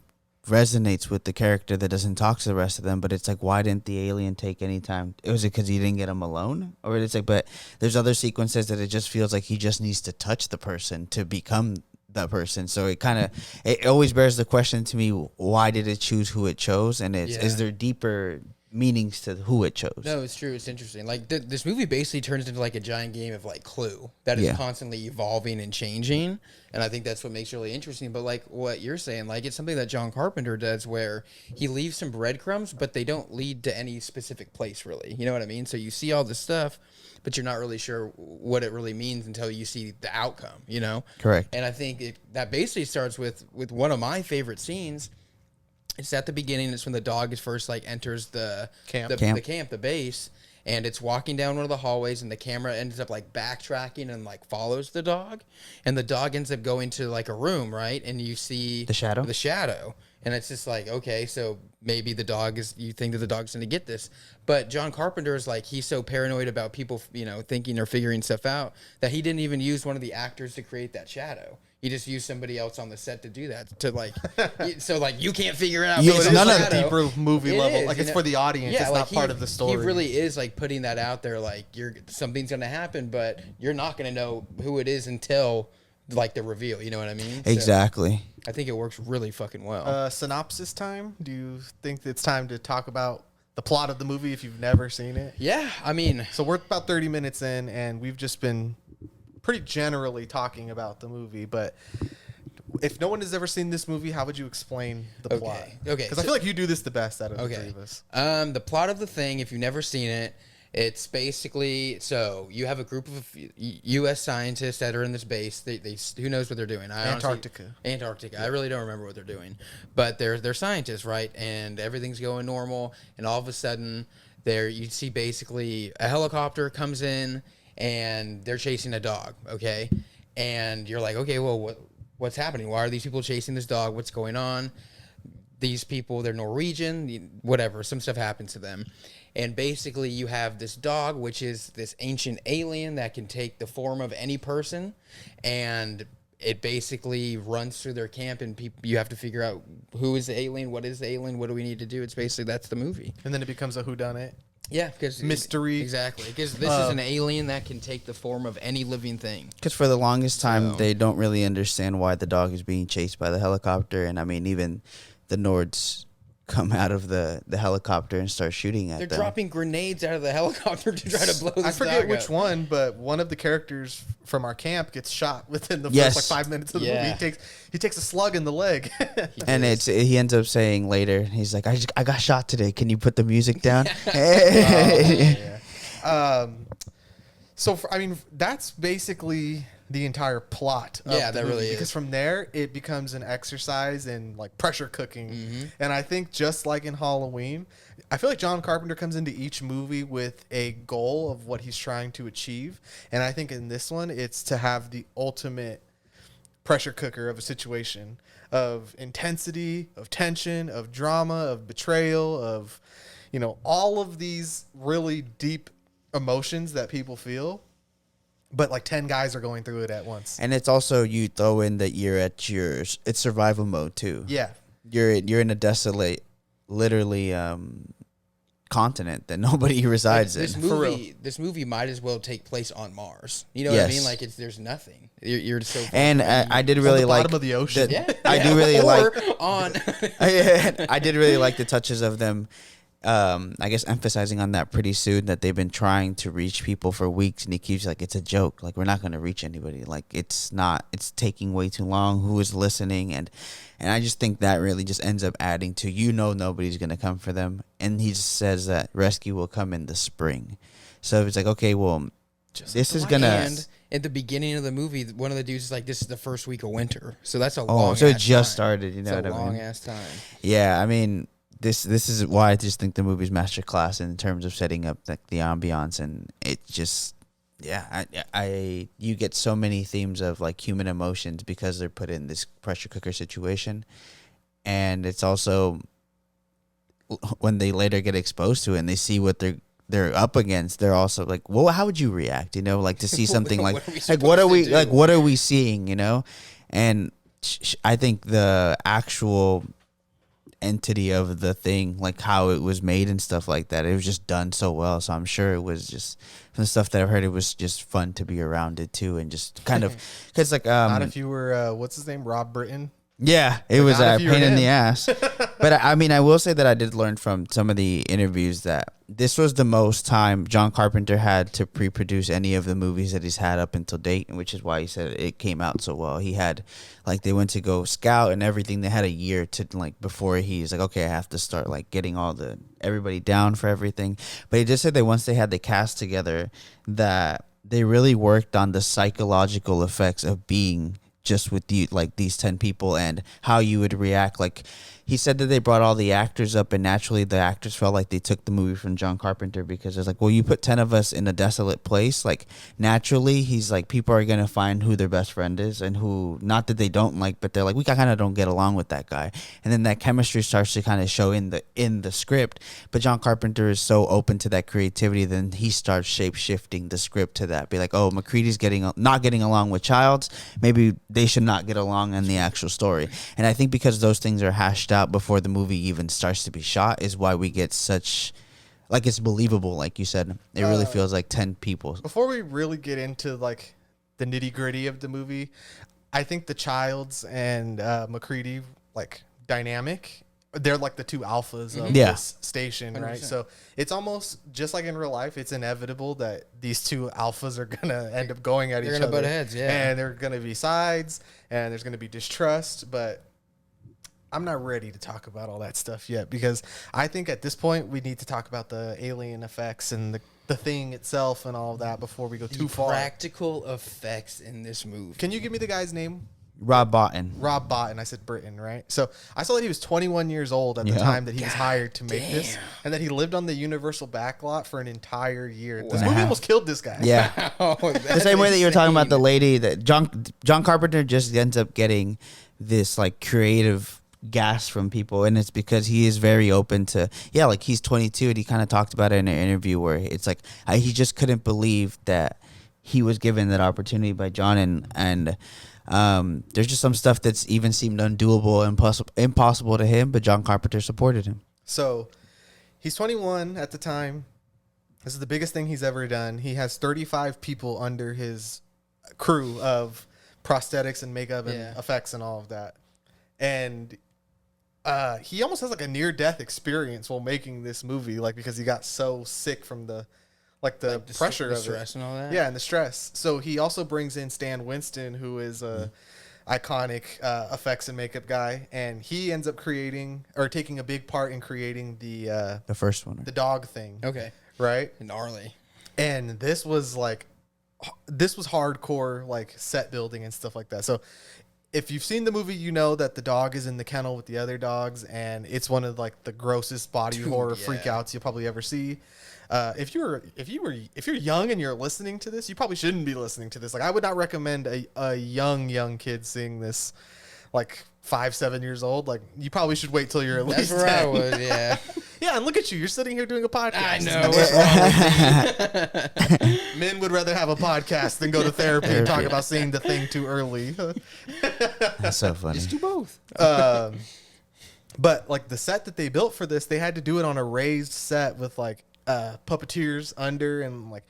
resonates with the character that doesn't talk to the rest of them. But it's like, why didn't the alien take any time? Was it because he didn't get him alone? Or it's like, but there's other sequences that it just feels like he just needs to touch the person to become that person. So it always bears the question to me, why did it choose who it chose? And is there deeper meanings to who it chose? No, it's true. It's interesting. Like this movie basically turns into like a giant game of like Clue that is constantly evolving and changing, and I think that's what makes it really interesting. But like what you're saying, like it's something that John Carpenter does, where he leaves some breadcrumbs, but they don't lead to any specific place, really. You know what I mean? So you see all this stuff, but you're not really sure what it really means until you see the outcome, you know? Correct. And I think that basically starts with one of my favorite scenes. It's at the beginning. It's when the dog is first, like, enters the base, and it's walking down one of the hallways, and the camera ends up, like, backtracking and, like, follows the dog. And the dog ends up going to, like, a room, right? And you see the shadow. And it's just like, okay, so maybe you think that the dog's going to get this. But John Carpenter is like, he's so paranoid about people, you know, thinking or figuring stuff out, that he didn't even use one of the actors to create that shadow. He just used somebody else on the set to do that. To like, so like, you can't figure it out. It's none of the deeper movie level. Like, it's for the audience. Yeah, it's like not part of the story. He really is like putting that out there. Like, something's going to happen, but you're not going to know who it is until like the reveal. You know what I mean? Exactly. So I think it works really fucking well. Synopsis time. Do you think it's time to talk about the plot of the movie if you've never seen it? Yeah, I mean, so we're about 30 minutes in, and we've just been pretty generally talking about the movie. But if no one has ever seen this movie, how would you explain the plot? Okay, because I feel like you do this the best out of the 3 of us. The plot of the thing, if you've never seen it, it's basically, so you have a group of U.S. scientists that are in this base. They who knows what they're doing? Antarctica. I really don't remember what they're doing, but they're scientists, right? And everything's going normal, and all of a sudden, you see basically a helicopter comes in, and they're chasing a dog. Okay, and you're like, okay, well, what's happening? Why are these people chasing this dog? What's going on? These people, they're Norwegian, whatever. Some stuff happens to them. And basically you have this dog, which is this ancient alien that can take the form of any person. And it basically runs through their camp, and you have to figure out who is the alien, what is the alien, what do we need to do. It's basically, that's the movie. And then it becomes a whodunit. Yeah, because mystery. Exactly. Because this is an alien that can take the form of any living thing. Because for the longest time, they don't really understand why the dog is being chased by the helicopter. And I mean, even the Nords come out of the helicopter and start shooting at them. They're dropping grenades out of the helicopter to try to blow this dog up. I forget which one, but one of the characters from our camp gets shot within the first like 5 minutes of the movie. He takes a slug in the leg. And he ends up saying later, he's like, I got shot today. Can you put the music down? So I mean, that's basically the entire plot of Yeah, the that movie, really because is. from there it becomes an exercise in like pressure cooking. And I think just like in Halloween, I feel like John Carpenter comes into each movie with a goal of what he's trying to achieve, and I think in this one it's to have the ultimate pressure cooker of a situation, of intensity, of tension, of drama, of betrayal, of, you know, all of these really deep emotions that people feel, but like 10 guys are going through it at once. And it's also, you throw in that you're at yours. It's survival mode too. Yeah. You're in a desolate, literally continent that nobody resides This in. movie might as well take place on Mars. You know what I Yes. mean? Like there's nothing. You're so far And from it. I did On really the like bottom of the ocean. I do really like. Or on. I did really like the touches of them. I guess emphasizing on that pretty soon, that they've been trying to reach people for weeks, and he keeps like, it's a joke. Like, we're not going to reach anybody. Like, it's not. It's taking way too long. Who is listening? And I just think that really just ends up adding to, nobody's going to come for them. And he just says that rescue will come in the spring. So it's like, okay, well, this is gonna. And at the beginning of the movie, one of the dudes is like, "This is the first week of winter," so that's a Oh, long. so it ass just time. started. You know It's what a I long mean? ass time. Yeah, I mean, this is why I just think the movie's masterclass in terms of setting up like the ambiance, and it just, yeah, you get so many themes of like human emotions because they're put in this pressure cooker situation, and it's also when they later get exposed to it and they see what they're up against, they're also like, well, how would you react? You know, like to see something like What are we like what are supposed we to do? like what are we seeing? You know, and I think the actual entity of the thing, like how it was made and stuff like that, it was just done so well. So I'm sure it was just, from the stuff that I've heard, it was just fun to be around it too, and just kind of, because like Not if you were, what's his name? Rob Britton. yeah, it was not a if you were pain in him. the ass. But I mean, I will say that I did learn from some of the interviews that this was the most time John Carpenter had to pre-produce any of the movies that he's had up until date, which is why he said it came out so well. He had, like, they went to go scout and everything. They had a year to, like, before he's like, okay, I have to start, like, getting everybody down for everything. But he just said that once they had the cast together, that they really worked on the psychological effects of being just with you, like these 10 people, and how you would react. Like, he said that they brought all the actors up, and naturally the actors felt like they took the movie from John Carpenter, because it's like, well, you put 10 of us in a desolate place, like naturally he's like, people are going to find who their best friend is, and who, not that they don't like, but they're like, we kind of don't get along with that guy. And then that chemistry starts to kind of show in the script. But John Carpenter is so open to that creativity, then he starts shape-shifting the script to that. Be like, oh, McCready's not getting along with Childs, maybe they should not get along in the actual story. And I think because those things are hashed out before the movie even starts to be shot, is why we get such, like, it's believable. Like you said, it really feels like 10 people. Before we really get into like the nitty gritty of the movie, I think the Childs and McCready like dynamic, they're like the two alphas of Yeah. this station, right? 100%. So it's almost just like in real life, it's inevitable that these two alphas are gonna end up going at They're each gonna other. butt heads, yeah. And they're gonna be sides, and there's gonna be distrust, but I'm not ready to talk about all that stuff yet, because I think at this point we need to talk about the alien effects and the thing itself and all of that before we go too far. Practical effects in this movie. Can you give me the guy's name? Rob Bottin. Rob Bottin. I said Britain, right? So I saw that he was 21 years old at the Yeah. time that he was hired to make this, and that he lived on the Universal backlot for an entire year. This movie almost killed this guy. Yeah. Oh, The same way that you were talking about the insane. lady, that John Carpenter just ends up getting this like creative gas from people, and it's because he is very open to, yeah, like he's 22 and he kind of talked about it in an interview where it's like he just couldn't believe that he was given that opportunity by John, and there's just some stuff that's even seemed undoable, impossible to him, but John Carpenter supported him. So he's 21 at the time. This is the biggest thing he's ever done. He has 35 people under his crew of prosthetics and makeup and Yeah. effects and all of that. And he almost has like a near-death experience while making this movie, like because he got so sick from the pressure the of stress it. and all that. Yeah, and the stress. So he also brings in Stan Winston, who is a iconic effects and makeup guy, and he ends up taking a big part in creating The first one. the dog thing. Okay. Right? Gnarly. And this was like this was hardcore like set building and stuff like that. So if you've seen the movie, you know that the dog is in the kennel with the other dogs, and it's one of like the grossest body horror freakouts you'll probably ever see. If you're young and you're listening to this, you probably shouldn't be listening to this. Like, I would not recommend a young kid seeing this, like 5-7 years old. Like, you probably should wait till you're at least 10. That's where I would, yeah. Yeah, and look at you. You're sitting here doing a podcast. I know. What's wrong with me? Men would rather have a podcast than go to therapy and talk about seeing The Thing too early. That's so funny. Just do both. But like the set that they built for this, they had to do it on a raised set with like puppeteers under, and like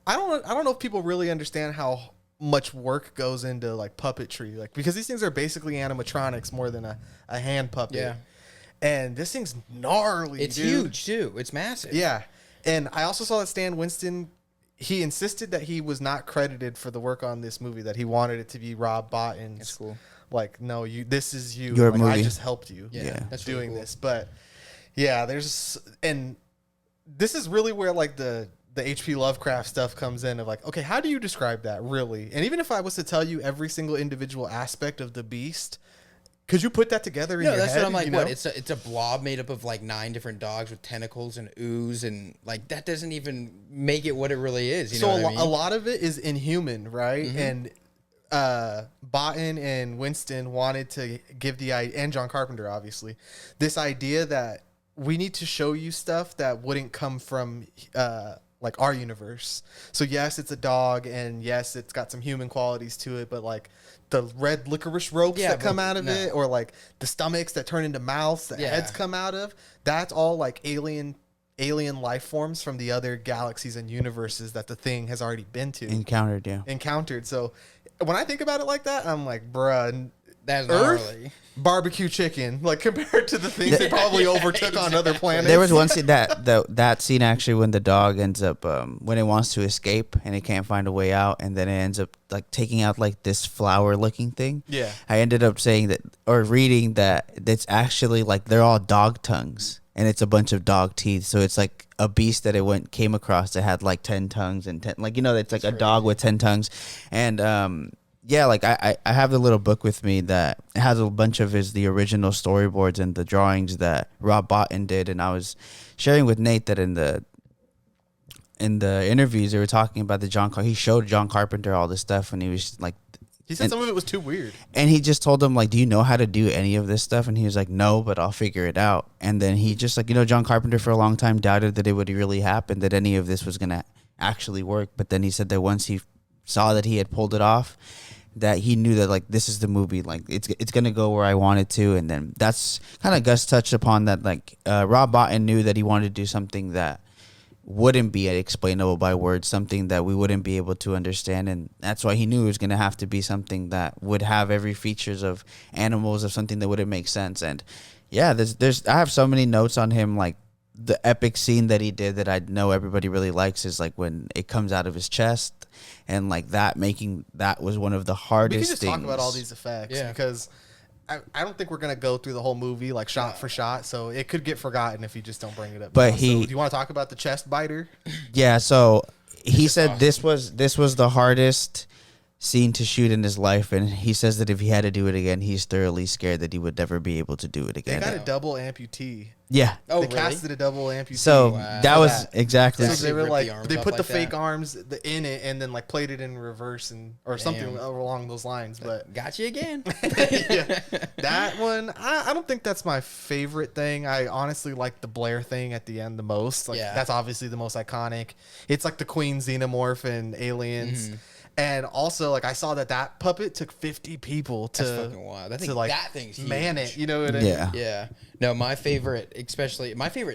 I don't know if people really understand how much work goes into like puppetry, like because these things are basically animatronics more than a hand puppet. Yeah. And this thing's gnarly. It's dude. huge too. It's massive. Yeah. And I also saw that Stan Winston, he insisted that he was not credited for the work on this movie, that he wanted it to be Rob Botton's. That's cool. Like, no, this is you. Your like, movie. I just helped you. Yeah. That's doing really cool. this. But yeah, and this is really where like the H.P. Lovecraft stuff comes in of like, okay, how do you describe that really? And even if I was to tell you every single individual aspect of the beast, could you put that together in your head? No, that's what I'm like. You know? What? It's a blob made up of like 9 different dogs with tentacles and ooze, and like that doesn't even make it what it really is. You know what I mean? A lot of it is inhuman, right? Mm-hmm. And Botton and Winston wanted to give and John Carpenter, obviously, this idea that we need to show you stuff that wouldn't come from like our universe. So yes, it's a dog, and yes, it's got some human qualities to it, but like the red licorice ropes that come out of it, or like the stomachs that turn into mouths that heads come out of, that's all like alien life forms from the other galaxies and universes that the Thing has already been to. Encountered. So when I think about it like that, I'm like, bruh, that's Earth, gnarly. Barbecue chicken, like compared to the things they probably overtook on other planets. There was one scene that scene actually when the dog ends up when it wants to escape and it can't find a way out, and then it ends up like taking out like this flower looking thing. Yeah, I ended up saying that or reading that it's actually like they're all dog tongues and it's a bunch of dog teeth. So it's like a beast that it came across that had like 10 tongues and 10, like, you know, it's like a dog with 10 tongues. And yeah, like I have the little book with me that has a bunch of the original storyboards and the drawings that Rob Botton did, and I was sharing with Nate that in the interviews they were talking about he showed John Carpenter all this stuff, and he was like, he said some of it was too weird, and he just told him like, do you know how to do any of this stuff? And he was like, no, but I'll figure it out. And then he just like, you know, John Carpenter for a long time doubted that it would really happen, that any of this was gonna actually work, but then he said that once he saw that he had pulled it off, that he knew that like this is the movie, like it's gonna go where I want it to. And then that's kind of Gus touched upon that, like Rob Botton knew that he wanted to do something that wouldn't be explainable by words, something that we wouldn't be able to understand, and that's why he knew it was gonna have to be something that would have every features of animals, of something that wouldn't make sense. And yeah, there's I have so many notes on him, like the epic scene that he did that I know everybody really likes is like when it comes out of his chest, and like that was one of the hardest things. We can just talk about all these effects because I don't think we're gonna go through the whole movie like shot for shot, so it could get forgotten if you just don't bring it up. But so, do you want to talk about the chest biter? Yeah, so he said awesome. This was the hardest scene to shoot in his life, and he says that if he had to do it again, he's thoroughly scared that he would never be able to do it again. They got a double amputee. Yeah. They casted a double amputee. So that was exactly. So they were like, they put the fake arms in it and then like played it in reverse or something along those lines. But got you again. Yeah, that one, I don't think that's my favorite thing. I honestly like the Blair thing at the end the most. Like that's obviously the most iconic. It's like the Queen Xenomorph and Aliens. Mm-hmm. And also, like, I saw that puppet took 50 people to, that's fucking wild. I think like, that thing's huge. Man it, you know what I mean? Yeah. Yeah. No, my favorite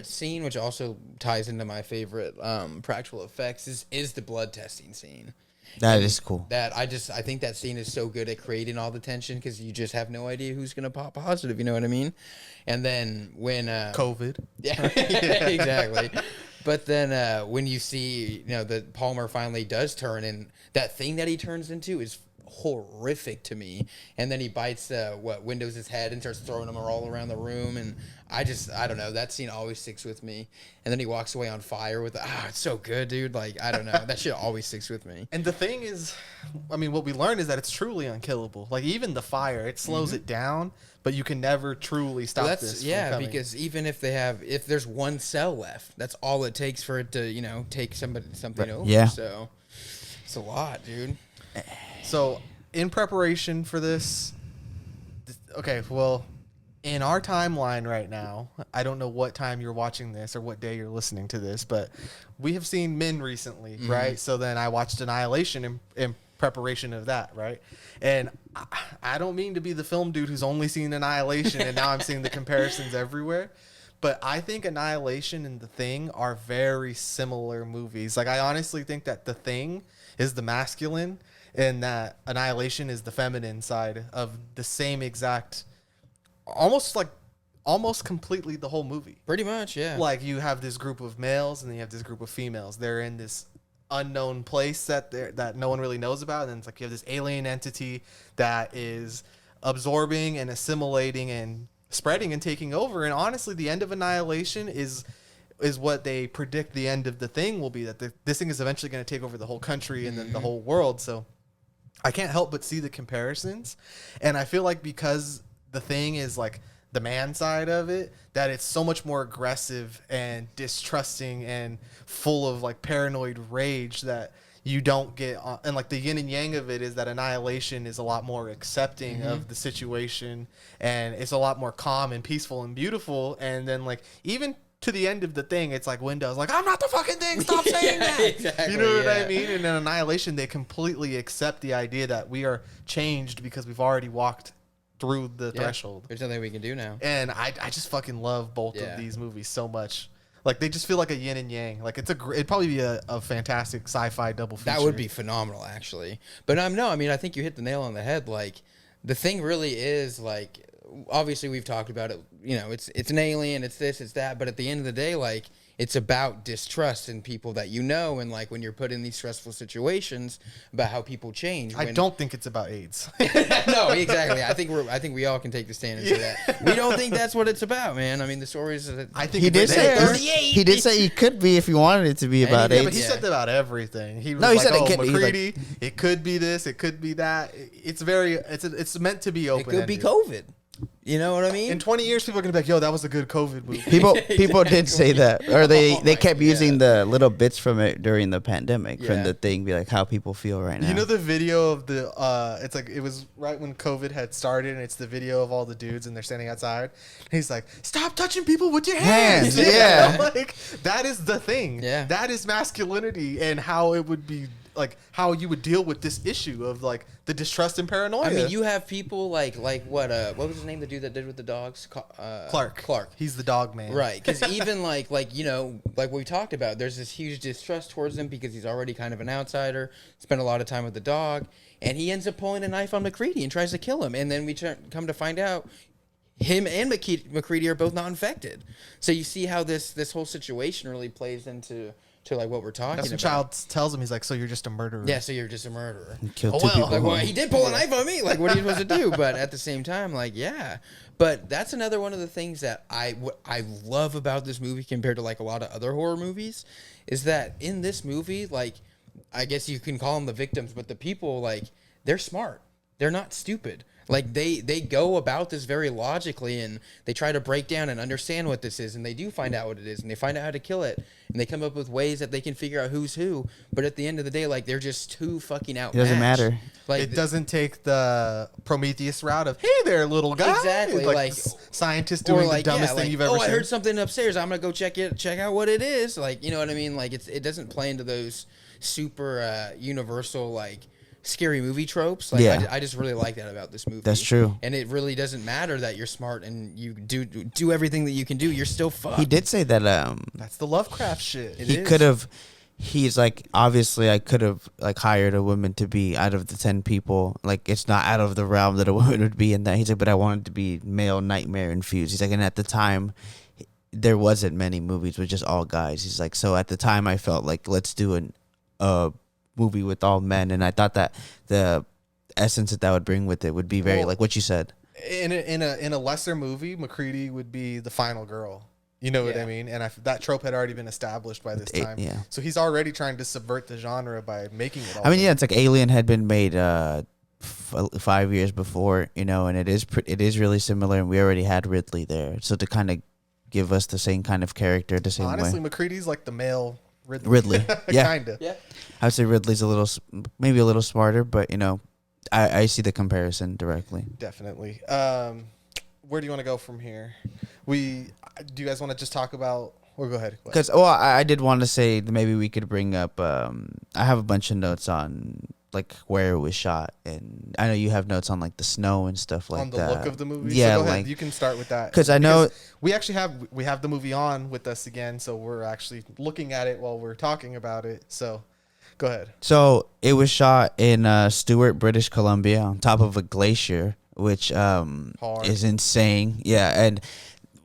scene, which also ties into my favorite practical effects, is the blood testing scene. That is cool. I think that scene is so good at creating all the tension because you just have no idea who's gonna pop positive. You know what I mean? And then when COVID, yeah, exactly. But then when you see, you know, that Palmer finally does turn, and that thing that he turns into is horrific to me. And then he bites windows his head and starts throwing them all around the room. And I don't know. That scene always sticks with me. And then he walks away on fire with it's so good, dude. Like, I don't know. That shit always sticks with me. And the thing is, I mean, what we learned is that it's truly unkillable. Like, even the fire, it slows it down, but you can never truly stop this. Yeah, from coming. because even if there's one cell left, that's all it takes for it to, take something over. Yeah. So it's a lot, dude. So, in preparation for this, okay, well, in our timeline right now, I don't know what time you're watching this or what day you're listening to this, but we have seen Men recently, right? So then I watched Annihilation in preparation of that, right? And I don't mean to be the film dude who's only seen Annihilation and now I'm seeing the comparisons everywhere, but I think Annihilation and The Thing are very similar movies. Like, I honestly think that The Thing is the masculine and that Annihilation is the feminine side of the same exact, almost completely the whole movie. Pretty much, yeah. Like, you have this group of males and then you have this group of females. They're in this unknown place that no one really knows about, and then it's like you have this alien entity that is absorbing and assimilating and spreading and taking over. And honestly, the end of Annihilation is what they predict the end of The Thing will be, that this thing is eventually going to take over the whole country and then the whole world. So I can't help but see the comparisons, and I feel like because The Thing is like the man side of it, that it's so much more aggressive and distrusting and full of like paranoid rage that you don't get and like the yin and yang of it is that Annihilation is a lot more accepting of the situation, and it's a lot more calm and peaceful and beautiful. And then like even to the end of The Thing, it's like Windows like, I'm not the fucking thing, stop saying that. Exactly, you know what I mean? And in Annihilation, they completely accept the idea that we are changed because we've already walked through the threshold. There's nothing we can do now. And I just fucking love both of these movies so much. Like, they just feel like a yin and yang. Like, it'd probably be a fantastic sci-fi double feature. That would be phenomenal, actually. But I think you hit the nail on the head. Like, The Thing really is like, obviously we've talked about it. It's an alien, it's this, it's that. But at the end of the day, like, it's about distrust in people that and like when you're put in these stressful situations, about how people change. I don't think it's about AIDS. No, exactly. I think we all can take the stand and say that. We don't think that's what it's about, man. I mean, the stories. I think He did say 38. he did say it could be if he wanted it to be about Yeah, AIDS. but he said that about everything. He was No, he like, said it oh, could be, McCready, like- it could be this, it could be that. It's meant to be It open. could be COVID. You know what I mean? In 20 years, people are going to be like, yo, that was a good COVID movie. People did say that, or they kept using the little bits from it during the pandemic from Yeah. The Thing, be like how people feel right now. You know the video of the it's like it was right when COVID had started, and it's the video of all the dudes and they're standing outside. And he's like, "Stop touching people with your hands." Yeah. Like, that is The Thing. Yeah. That is masculinity and how it would be like how you would deal with this issue of like the distrust and paranoia. I mean, you have people like what was his name? The dude that did with the dogs? Clark. He's the dog man. Right, because even like what we talked about, there's this huge distrust towards him because he's already kind of an outsider, spent a lot of time with the dog, and he ends up pulling a knife on McCready and tries to kill him, and then we come to find out him and McCready are both not infected. So you see how this whole situation really plays into like what we're talking That's when about. Childs tells him, he's like, so you're just a murderer. Yeah, so you're just a murderer. Killed two people. Like, well, he did pull a knife on me. Like, what are you supposed to do? But at the same time, like, yeah. But that's another one of the things that I love about this movie compared to like a lot of other horror movies, is that in this movie, like, I guess you can call them the victims, but the people, like, they're smart. They're not stupid. Like, they go about this very logically, and they try to break down and understand what this is, and they do find out what it is, and they find out how to kill it, and they come up with ways that they can figure out who's who. But at the end of the day, like, they're just too fucking outmatched. It doesn't matter. Like, It doesn't take the Prometheus route of, hey there, little guy. Exactly, like- scientist doing the dumbest thing you've ever seen. I heard something upstairs. I'm gonna go check out what it is. Like, you know what I mean? Like, it doesn't play into those super universal, like, scary movie tropes. Like, Yeah. I just really like that about this movie. That's true. And it really doesn't matter that you're smart and you do everything that you can do. You're still fucked. He did say that That's the Lovecraft shit. he could have. He's like, obviously, I could have like hired a woman to be out of the 10 people. Like, it's not out of the realm that a woman would be in that. He's like, but I wanted to be male nightmare infused. He's like, and at the time, there wasn't many movies with just all guys. He's like, so at the time, I felt like let's do a movie with all men, and I thought that the essence that would bring with it would be very Well, like what you said. In a lesser movie, McCready would be the final girl. You know what I mean? And that trope had already been established by this time. Yeah. So he's already trying to subvert the genre by making it all. I mean, yeah, it's like Alien had been made 5 years before, you know, and it is really similar, and we already had Ridley there. So to kind of give us the same kind of character the same Honestly, way. McCready's like the male Ridley. Ridley, yeah. Kind of. Yeah. I would say Ridley's maybe a little smarter, but, you know, I see the comparison directly. Definitely. Where do you want to go from here? Do you guys want to just talk about? Or go ahead. Because I did want to say that maybe we could bring up. I have a bunch of notes on like where it was shot, and I know you have notes on like the snow and stuff like that. On the look of the movie. Yeah, so go ahead. like You can start with that. because I know we actually have the movie on with us again, so we're actually looking at it while we're talking about it. So, go ahead. So it was shot in Stewart, British Columbia, on top of a glacier, which is insane. Yeah, and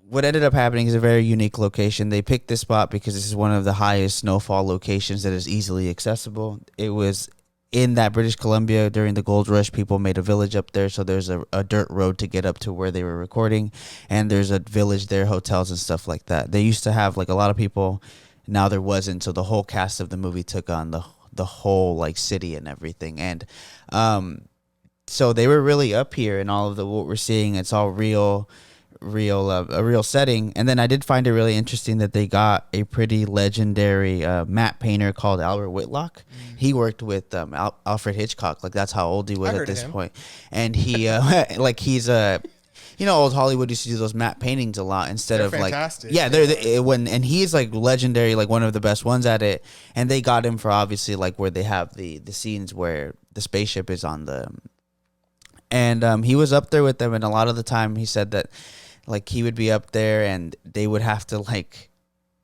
what ended up happening is a very unique location. They picked this spot because this is one of the highest snowfall locations that is easily accessible. It was in that British Columbia during the gold rush. People made a village up there, so there's a dirt road to get up to where they were recording, and there's a village there, hotels and stuff like that. They used to have like a lot of people. Now there wasn't, so the whole cast of the movie took on the whole like city and everything, and so they were really up here, and all of what we're seeing, it's all a real setting. And then I did find it really interesting that they got a pretty legendary matte painter called Albert Whitlock. He worked with Alfred Hitchcock, like that's how old he was at this point. And he like he's you know, old Hollywood used to do those matte paintings a lot instead They're of fantastic. like, yeah, and he's like legendary, like one of the best ones at it. And they got him for obviously like where they have the scenes where the spaceship is on and he was up there with them. And a lot of the time he said that like he would be up there and they would have to like,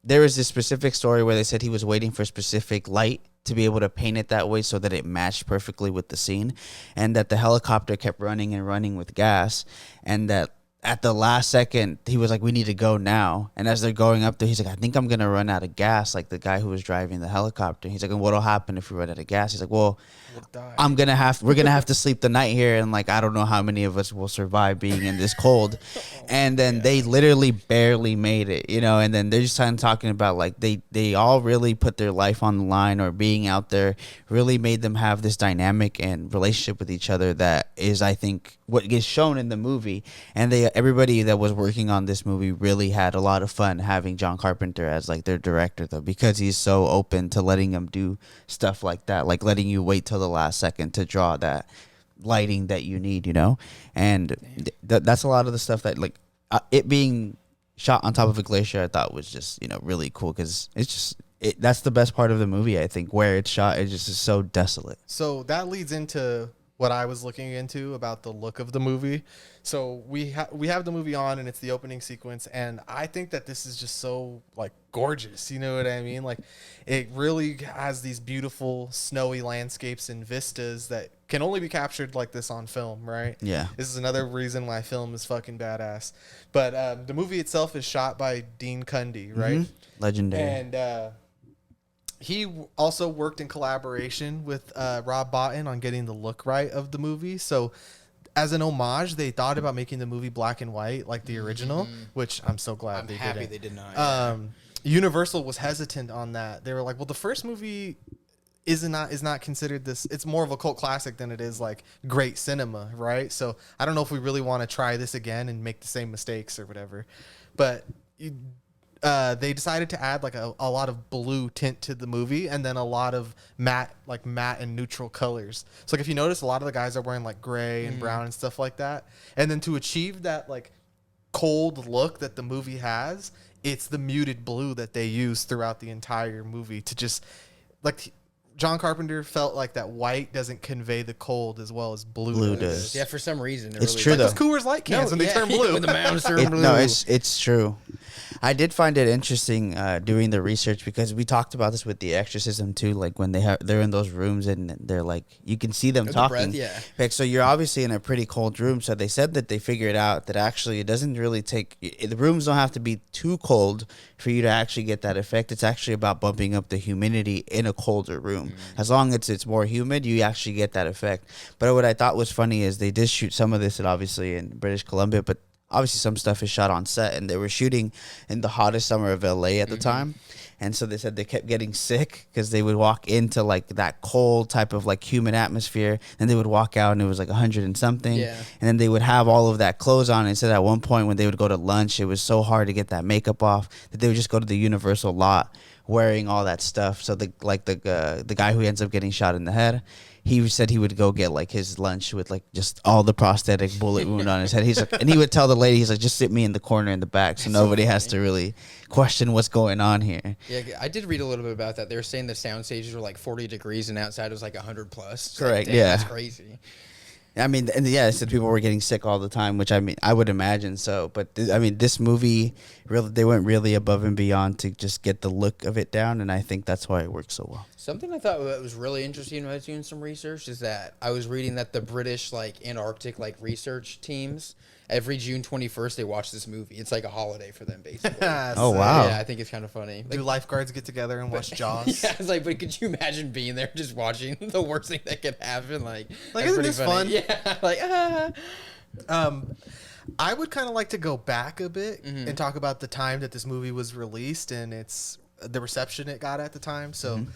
there was this specific story where they said he was waiting for specific light to be able to paint it that way so that it matched perfectly with the scene, and that the helicopter kept running and running with gas, and that at the last second he was like, we need to go now. And as they're going up there, he's like, I think I'm gonna run out of gas, like the guy who was driving the helicopter. He's like, and what'll happen if we run out of gas? He's like, well, we're gonna have to sleep the night here, and like I don't know how many of us will survive being in this cold. And then they literally barely made it, you know. And then they're just talking about like they all really put their life on the line, or being out there really made them have this dynamic and relationship with each other that is, I think, what gets shown in the movie. And everybody that was working on this movie really had a lot of fun having John Carpenter as like their director, though, because he's so open to letting them do stuff like that, like letting you wait till the last second to draw that lighting that you need, you know. And that's a lot of the stuff that like it being shot on top of a glacier, I thought was just, you know, really cool, because it's just that's the best part of the movie, I think, where it's shot. It just is so desolate. So that leads into what I was looking into about the look of the movie. So we have the movie on, and it's the opening sequence, and I think that this is just so like gorgeous. You know what I mean? Like it really has these beautiful snowy landscapes and vistas that can only be captured like this on film, right? Yeah. This is another reason why film is fucking badass. But the movie itself is shot by Dean Cundy, right? Mm-hmm. Legendary. And he also worked in collaboration with Rob Bottin on getting the look right of the movie. So as an homage, they thought about making the movie black and white like the original, which I'm so glad I'm they happy didn't. they did not. Universal was hesitant on that. They were like, well, the first movie is not considered this. It's more of a cult classic than it is like great cinema, right? So I don't know if we really want to try this again and make the same mistakes or whatever. But they decided to add like a lot of blue tint to the movie, and then a lot of matte and neutral colors. So like if you notice, a lot of the guys are wearing like gray and brown and stuff like that. And then to achieve that like cold look that the movie has, it's the muted blue that they use throughout the entire movie to just like John Carpenter felt like that white doesn't convey the cold as well as blue does. Yeah, for some reason. It's true, like though. those Coors Light cans when they turn blue. When the mountains turn blue. No, it's true. I did find it interesting doing the research because we talked about this with the exorcism too. Like when they're in those rooms and they're like, you can see them talking. Yeah. Like, so you're obviously in a pretty cold room. So they said that they figured out that actually it doesn't really take, the rooms don't have to be too cold for you to actually get that effect. It's actually about bumping up the humidity in a colder room. As long as it's more humid, you actually get that effect. But what I thought was funny is they did shoot some of this, and obviously in British Columbia, but obviously some stuff is shot on set, and they were shooting in the hottest summer of LA at the time. And so they said they kept getting sick because they would walk into like that cold type of like humid atmosphere, and they would walk out and it was like 100 and something. Yeah. And then they would have all of that clothes on. And said at one point when they would go to lunch, it was so hard to get that makeup off that they would just go to the Universal lot wearing all that stuff. So the guy who ends up getting shot in the head, he said he would go get like his lunch with like just all the prosthetic bullet wound on his head. He's like, and he would tell the lady, he's like, just sit me in the corner in the back, so nobody has to really question what's going on here. Yeah, I did read a little bit about that. They were saying the sound stages were like 40 degrees and outside it was like 100 plus. It's Correct. Like, damn, yeah, that's crazy. I mean, and yeah, I said people were getting sick all the time, which I mean, I would imagine so. But I mean, this movie, really, they went really above and beyond to just get the look of it down, and I think that's why it worked so well. Something I thought was really interesting when I was doing some research is that I was reading that the British like Antarctic like research teams every June 21st they watch this movie. It's like a holiday for them basically. Oh wow! Yeah, I think it's kind of funny. Do lifeguards get together and watch Jaws? Yeah, it's like, but could you imagine being there just watching the worst thing that could happen? Like that's isn't pretty this funny. fun? Yeah, like I would kind of like to go back a bit and talk about the time that this movie was released and the reception it got at the time. So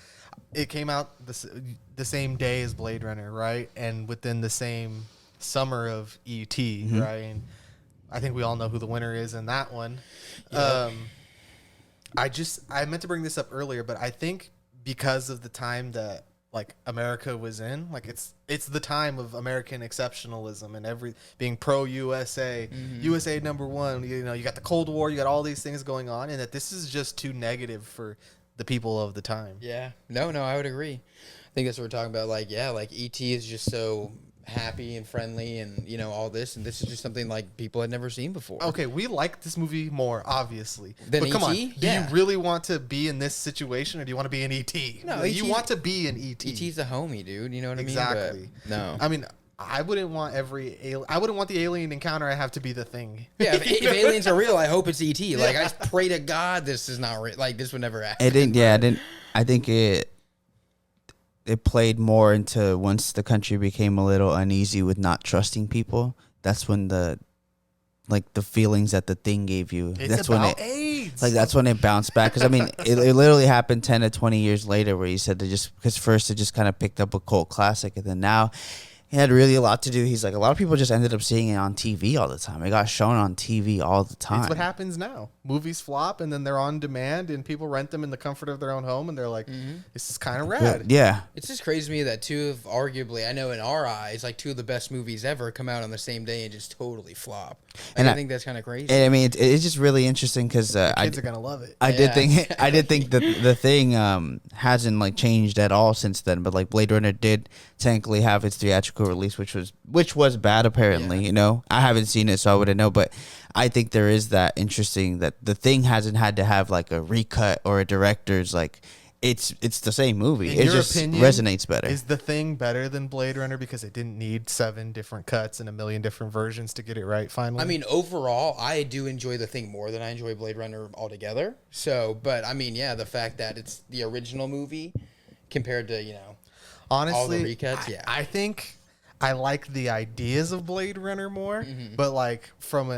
it came out the same day as Blade Runner, right? And within the same summer of E.T., right? And I think we all know who the winner is in that one. Yep. I meant to bring this up earlier, but I think because of the time that like America was in, like it's the time of American exceptionalism and being pro USA, USA number one. You know, you got the Cold War, you got all these things going on, and that this is just too negative for the people of the time. yeah, no, I would agree. I think that's what we're talking about. Like, yeah, like E.T. is just so happy and friendly and you know all this, and this is just something like people had never seen before. Okay, we like this movie more obviously, Than but come on, E.T.? do Yeah. you really want to be in this situation, or do you want to be in E.T.? No, you E.T. want to be in E.T. E.T.'s a homie, dude. You know what I mean? Exactly. But no. I mean, I wouldn't want I wouldn't want the alien encounter I have to be the thing. Yeah, if aliens are real, I hope it's E.T. Like, I pray to God this is not real. Like, this would never happen. It didn't. Yeah, it didn't. I think it played more into once the country became a little uneasy with not trusting people. That's when the feelings that the thing gave you. It's that's about when AIDS. Like that's when it bounced back. Because I mean, it literally happened 10 to 20 years later, where you said because first it just kind of picked up a cult classic, and then now it had really a lot to do. He's like, a lot of people just ended up seeing it on TV all the time. It got shown on TV all the time. It's what happens now. Movies flop, and then they're on demand, and people rent them in the comfort of their own home, and they're like, this is kind of rad. Yeah. It's just crazy to me that two of arguably, I know in our eyes, like two of the best movies ever come out on the same day and just totally flop. Like, And I think that's kind of crazy. And I mean, it's just really interesting because Kids are going to love it. I Yeah, did think that the thing hasn't like changed at all since then. But like Blade Runner did technically have its theatrical release, which was bad apparently. Yeah. You know, I haven't seen it, so I wouldn't know. But I think there is that interesting that the thing hasn't had to have like a recut or a director's like. It's the same movie. In It your just opinion, resonates better. Is the thing better than Blade Runner because it didn't need 7 different cuts and a million different versions to get it right finally? I mean, overall, I do enjoy the thing more than I enjoy Blade Runner altogether. So, but I mean, yeah, the fact that it's the original movie compared to, you know, honestly, all the recuts, yeah. I think I like the ideas of Blade Runner more, but like from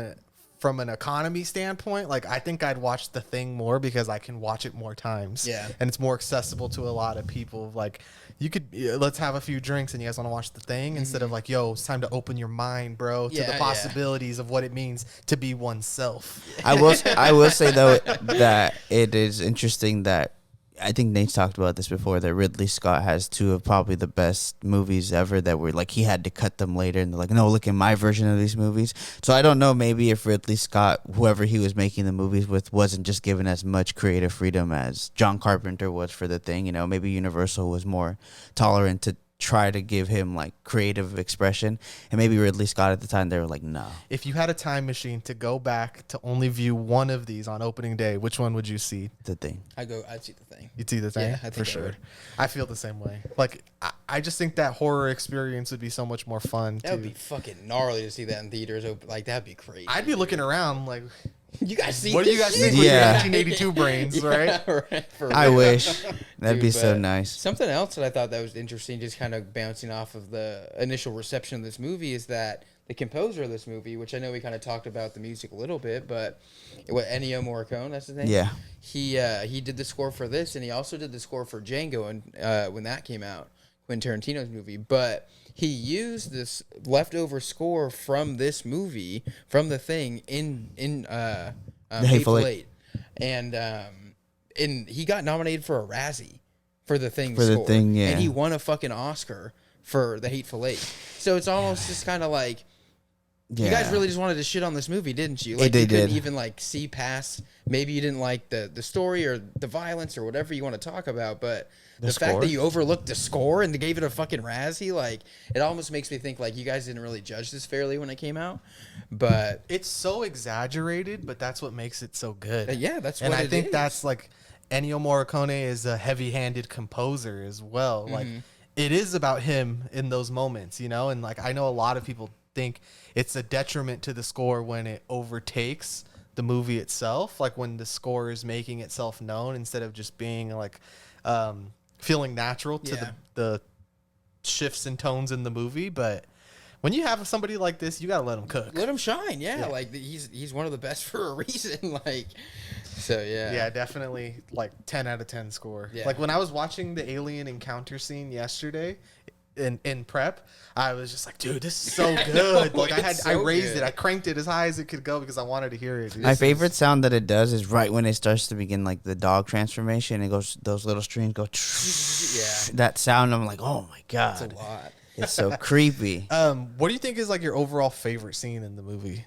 an economy standpoint, like I think I'd watch the thing more because I can watch it more times. Yeah. And it's more accessible to a lot of people. Like you could, let's have a few drinks and you guys want to watch the thing instead of like, yo, it's time to open your mind, bro, to Yeah, the yeah. possibilities of what it means to be oneself. I will say though that it is interesting that I think Nate's talked about this before, that Ridley Scott has 2 of probably the best movies ever that were like, he had to cut them later and they're like, no, look at my version of these movies. So I don't know, maybe if Ridley Scott, whoever he was making the movies with, wasn't just given as much creative freedom as John Carpenter was for the thing, you know, maybe Universal was more tolerant to try to give him like creative expression. And maybe Ridley Scott at the time, they were like, no. If you had a time machine to go back to only view one of these on opening day, which one would you see? The Thing. I'd see the Thing. You'd see the Thing? Yeah, I think for I sure. would. I feel the same way. Like, I just think that horror experience would be so much more fun, That would be fucking gnarly to see that in theaters. Like, that'd be crazy. I'd be looking around like, You guys see what do this you guys shit? think with your Yeah. 1982 brains, right? right, for I real. wish. That'd be Dude, so but nice. Something else that I thought that was interesting, just kind of bouncing off of the initial reception of this movie, is that the composer of this movie, which I know we kind of talked about the music a little bit, but what, Ennio Morricone, that's his name? Yeah. He did the score for this, and he also did the score for Django and when that came out, Quentin Tarantino's movie. But he used this leftover score from this movie, from The Thing, in Hateful Eight. And he got nominated for a Razzie for The Thing For The score. Thing, yeah. And he won a fucking Oscar for The Hateful Eight. So it's almost just kind of like, Yeah. you guys really just wanted to shit on this movie, didn't you? They Like, you couldn't did. even like see past. Maybe you didn't like the story or the violence or whatever you want to talk about, but the fact score? that you overlooked the score and gave it a fucking Razzie, like, it almost makes me think like you guys didn't really judge this fairly when it came out. But It's so exaggerated, but that's what makes it so good. yeah, that's and what I it think is. that's like Ennio Morricone is a heavy-handed composer as well. Like, it is about him in those moments, you know. And like, I know a lot of people think it's a detriment to the score when it overtakes the movie itself, like when the score is making itself known instead of just being like feeling natural to Yeah. the shifts and tones in the movie. But when you have somebody like this, you gotta let him cook. Let him shine, yeah. Like he's one of the best for a reason. Like, so yeah, Yeah, definitely like 10 out of 10 score. Yeah. Like when I was watching the alien encounter scene yesterday in prep, I was just like, dude, this is so good. Like I it's so raised good. it. I cranked it as high as it could go because I wanted to hear it. Dude. My This favorite is- sound that it does is right when it starts to begin, like the dog transformation. It goes, those little streams go. Yeah. That sound, I'm like, oh my It's a god, lot. it's so creepy. what do you think is like your overall favorite scene in the movie?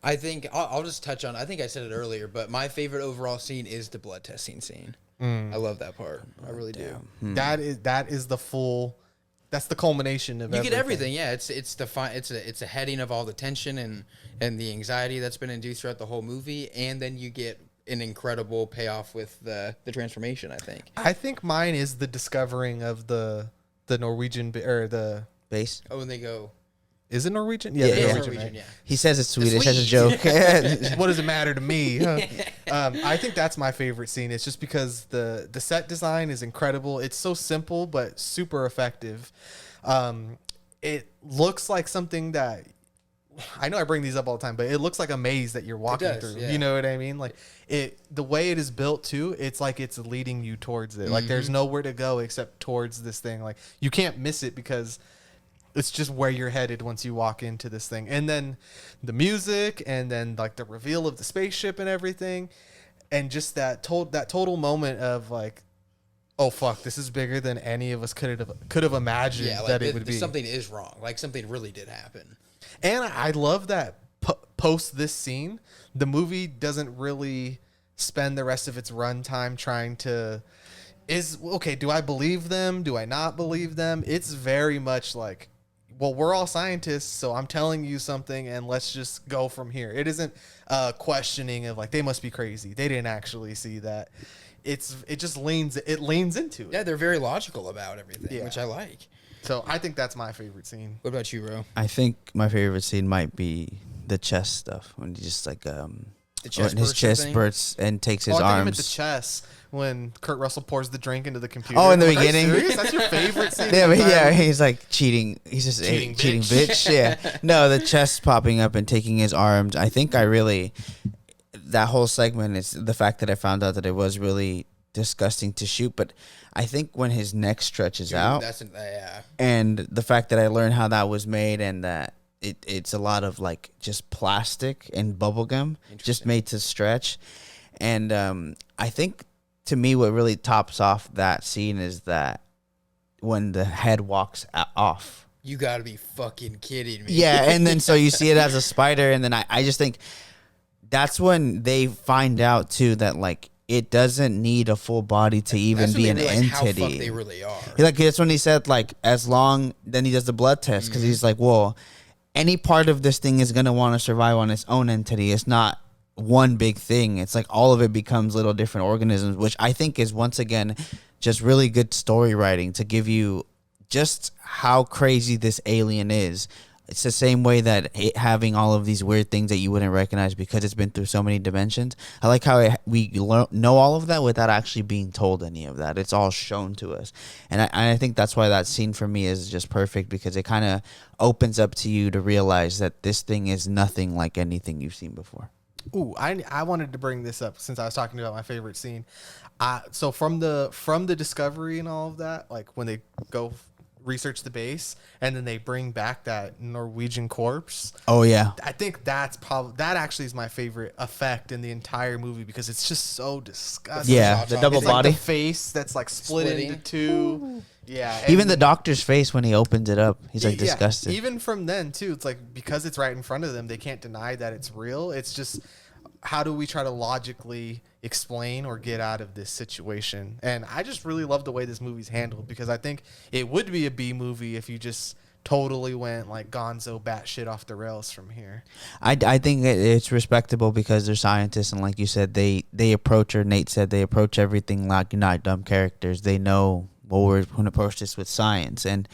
I think I'll just touch on. I think I said it earlier, but my favorite overall scene is the blood testing scene. I love that part. I really do. That is the full. That's the culmination of You get everything, yeah. It's a heading of all the tension and the anxiety that's been induced throughout the whole movie, and then you get an incredible payoff with the transformation. I think. I think mine is the discovering of the Norwegian or the. Base. Oh, and they go. Is it Norwegian? Yeah, the It is Norwegian, Norwegian, right? yeah. He says it's Swedish as a Swede. joke. What does it matter to me? Huh? I think that's my favorite scene. It's just because the set design is incredible. It's so simple but super effective. It looks like something that I know I bring these up all the time, but it looks like a maze that you're walking does, through. yeah. You know what I mean? Like the way it is built too, it's like it's leading you towards it. Like there's nowhere to go except towards this thing. Like you can't miss it because it's just where you're headed once you walk into this thing. And then the music and then like the reveal of the spaceship and everything. And just that total moment of like, oh fuck, this is bigger than any of us could have imagined Yeah, like that it would be. something is wrong. Like something really did happen. And I love that post this scene, the movie doesn't really spend the rest of its runtime trying to do I believe them? Do I not believe them? It's very much like, well, we're all scientists, so I'm telling you something and let's just go from here. It isn't questioning of like, they must be crazy. They didn't actually see that. It just leans into it. Yeah, they're very logical about everything, Yeah. which I like. So I think that's my favorite scene. What about you, Ro? I think my favorite scene might be the chest stuff when he just like chest when his burster chest thing? bursts and takes his I think I meant the arms. chess when Kurt Russell pours the drink into the computer. Oh, in the I'm like, are you beginning? serious? That's your favorite scene? Yeah, but in the entire yeah, movie? he's like cheating. He's just Cheating a cheating bitch. bitch. Yeah. No, the chest popping up and taking his arms. I think that whole segment is the fact that I found out that it was really disgusting to shoot. But I think when his neck stretches out, Yeah. and the fact that I learned how that was made and that it's a lot of like just plastic and bubble gum just made to stretch. And I think to me what really tops off that scene is that when the head walks off. You gotta be fucking kidding me. Yeah, and then so you see it as a spider, and then I just think that's when they find out too that like it doesn't need a full body to even That's when be they an realize entity. how fucked they really are. Like that's when he said like as long then he does the blood test because he's like, well, any part of this thing is gonna want to survive on its own entity. It's not one big thing. It's like all of it becomes little different organisms, which I think is once again just really good story writing to give you just how crazy this alien is. It's the same way that having all of these weird things that you wouldn't recognize because it's been through so many dimensions. I like how we know all of that without actually being told any of that. It's all shown to us. And I think that's why that scene for me is just perfect because it kind of opens up to you to realize that this thing is nothing like anything you've seen before. Ooh, I wanted to bring this up since I was talking about my favorite scene. So from the discovery and all of that, like when they go research the base and then they bring back that Norwegian corpse. Oh yeah, I think that actually is my favorite effect in the entire movie because it's just so disgusting. Yeah, the double it's body. like the face that's like split into two. Yeah, Even the doctor's face when he opens it up, he's like yeah, disgusted. even from then too, it's like because it's right in front of them, they can't deny that it's real. It's just how do we try to logically explain or get out of this situation? And I just really love the way this movie's handled because I think it would be a B movie if you just totally went like gonzo batshit off the rails from here. I think it's respectable because they're scientists and like you said, they approach, or Nate said, they approach everything like not dumb characters. They know, well, we're going to approach this with science. And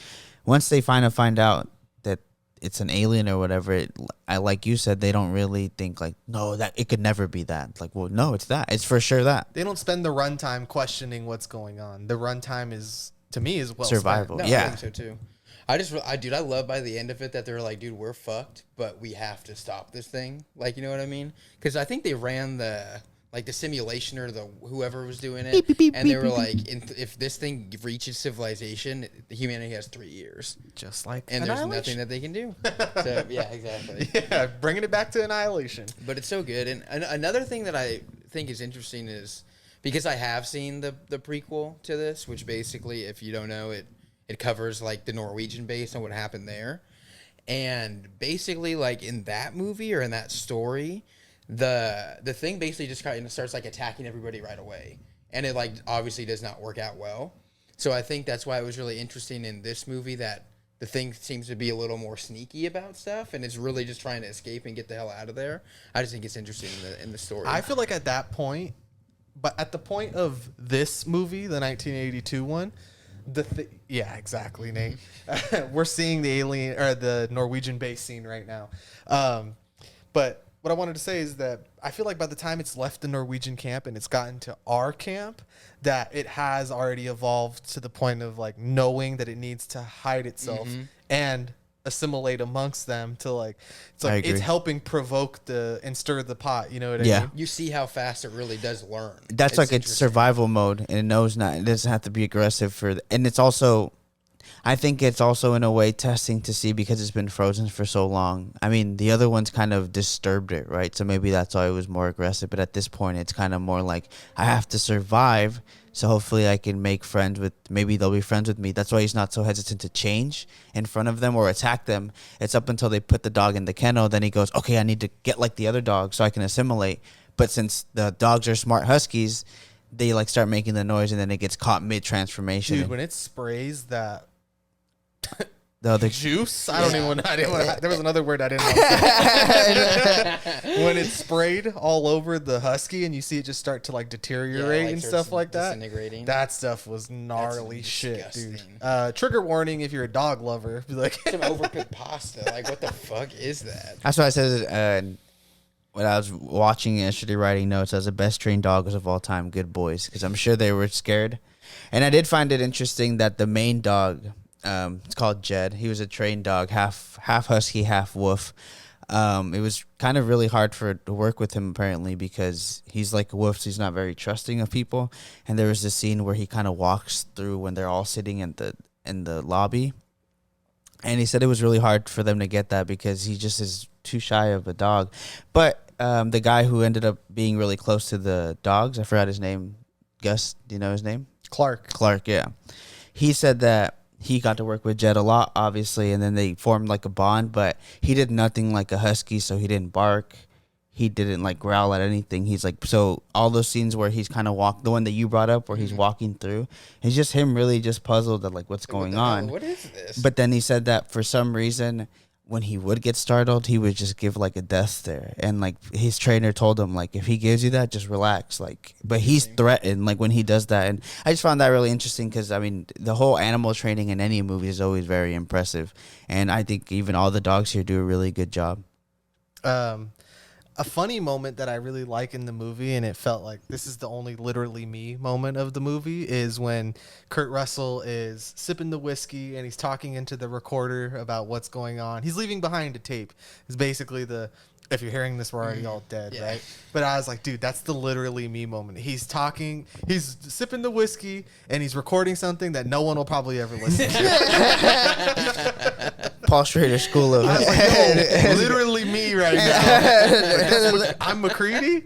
once they find out that it's an alien or whatever, like you said, they don't really think like, no, that it could never be that. Like, well, no, it's that. It's for sure that. They don't spend the runtime questioning what's going on. The runtime is, to me, is well survival. spent. No, Yeah. I think so too. I love by the end of it that they're like, dude, we're fucked, but we have to stop this thing. Like, you know what I mean? Because I think they ran the simulation or the whoever was doing it, and they were like, if this thing reaches civilization, humanity has 3 years, Just like and there's Annihilation. nothing that they can do. So yeah, exactly. Yeah, bringing it back to Annihilation. But it's so good. And another thing that I think is interesting is because I have seen the prequel to this, which basically, if you don't know, it covers like the Norwegian base and what happened there. And basically, like in that movie or in that story, the thing basically just kind of starts like attacking everybody right away. And it like obviously does not work out well. So I think that's why it was really interesting in this movie that the thing seems to be a little more sneaky about stuff, and it's really just trying to escape and get the hell out of there. I just think it's interesting in the story. I feel like at that point, but at the point of this movie, the 1982 one, yeah, exactly, Nate. We're seeing the alien or the Norwegian base scene right now. But what I wanted to say is that I feel like by the time it's left the Norwegian camp and it's gotten to our camp, that it has already evolved to the point of like knowing that it needs to hide itself and assimilate amongst them to like, it's helping provoke and stir the pot. You know what I mean? You see how fast it really does learn. That's like it's survival mode, and it knows it doesn't have to be aggressive and it's also, I think it's also in a way testing to see because it's been frozen for so long. I mean, the other ones kind of disturbed it, right? So maybe that's why it was more aggressive. But at this point, it's kind of more like I have to survive. So hopefully I can make friends with, maybe they'll be friends with me. That's why he's not so hesitant to change in front of them or attack them. It's up until they put the dog in the kennel. Then he goes, okay, I need to get like the other dog so I can assimilate. But since the dogs are smart huskies, they like start making the noise and then it gets caught mid-transformation. Dude, when it sprays that the other juice, I didn't want to, there was another word I didn't want to say. When it's sprayed all over the husky and you see it just start to like deteriorate and stuff like that. That stuff was gnarly shit, dude. Trigger warning if you're a dog lover. Be like some overcooked pasta. Like, what the fuck is that? That's why I said when I was watching yesterday, writing notes, as the best trained dogs of all time, good boys, because I'm sure they were scared. And I did find it interesting that the main dog, it's called Jed. He was a trained dog, half husky, half wolf. It was kind of really hard to work with him apparently because he's like a wolf, so he's not very trusting of people. And there was this scene where he kind of walks through when they're all sitting in the lobby, and he said it was really hard for them to get that because he just is too shy of a dog. But the guy who ended up being really close to the dogs, I forgot his name. Gus, do you know his name? Clark, yeah. He said that he got to work with Jed a lot, obviously, and then they formed like a bond, but he did nothing like a husky, so he didn't bark. he didn't like growl at anything. He's like, so all those scenes where he's kind of the one that you brought up where he's walking through, it's just him really just puzzled at like what's going on. What is this? But then he said that for some reason, when he would get startled, he would just give like a death stare, and like his trainer told him like, if he gives you that, just relax. Like, but he's threatened like when he does that, and I just found that really interesting because I mean the whole animal training in any movie is always very impressive, and I think even all the dogs here do a really good job. A funny moment that I really like in the movie, and it felt like this is the only literally me moment of the movie, is when Kurt Russell is sipping the whiskey and he's talking into the recorder about what's going on. He's leaving behind a tape. It's basically if you're hearing this, we're already all dead, right? But I was like, dude, that's the literally me moment. He's talking, he's sipping the whiskey, and he's recording something that no one will probably ever listen to. Paul Schrader School of I was like, yo, literally me right now. I'm McCready.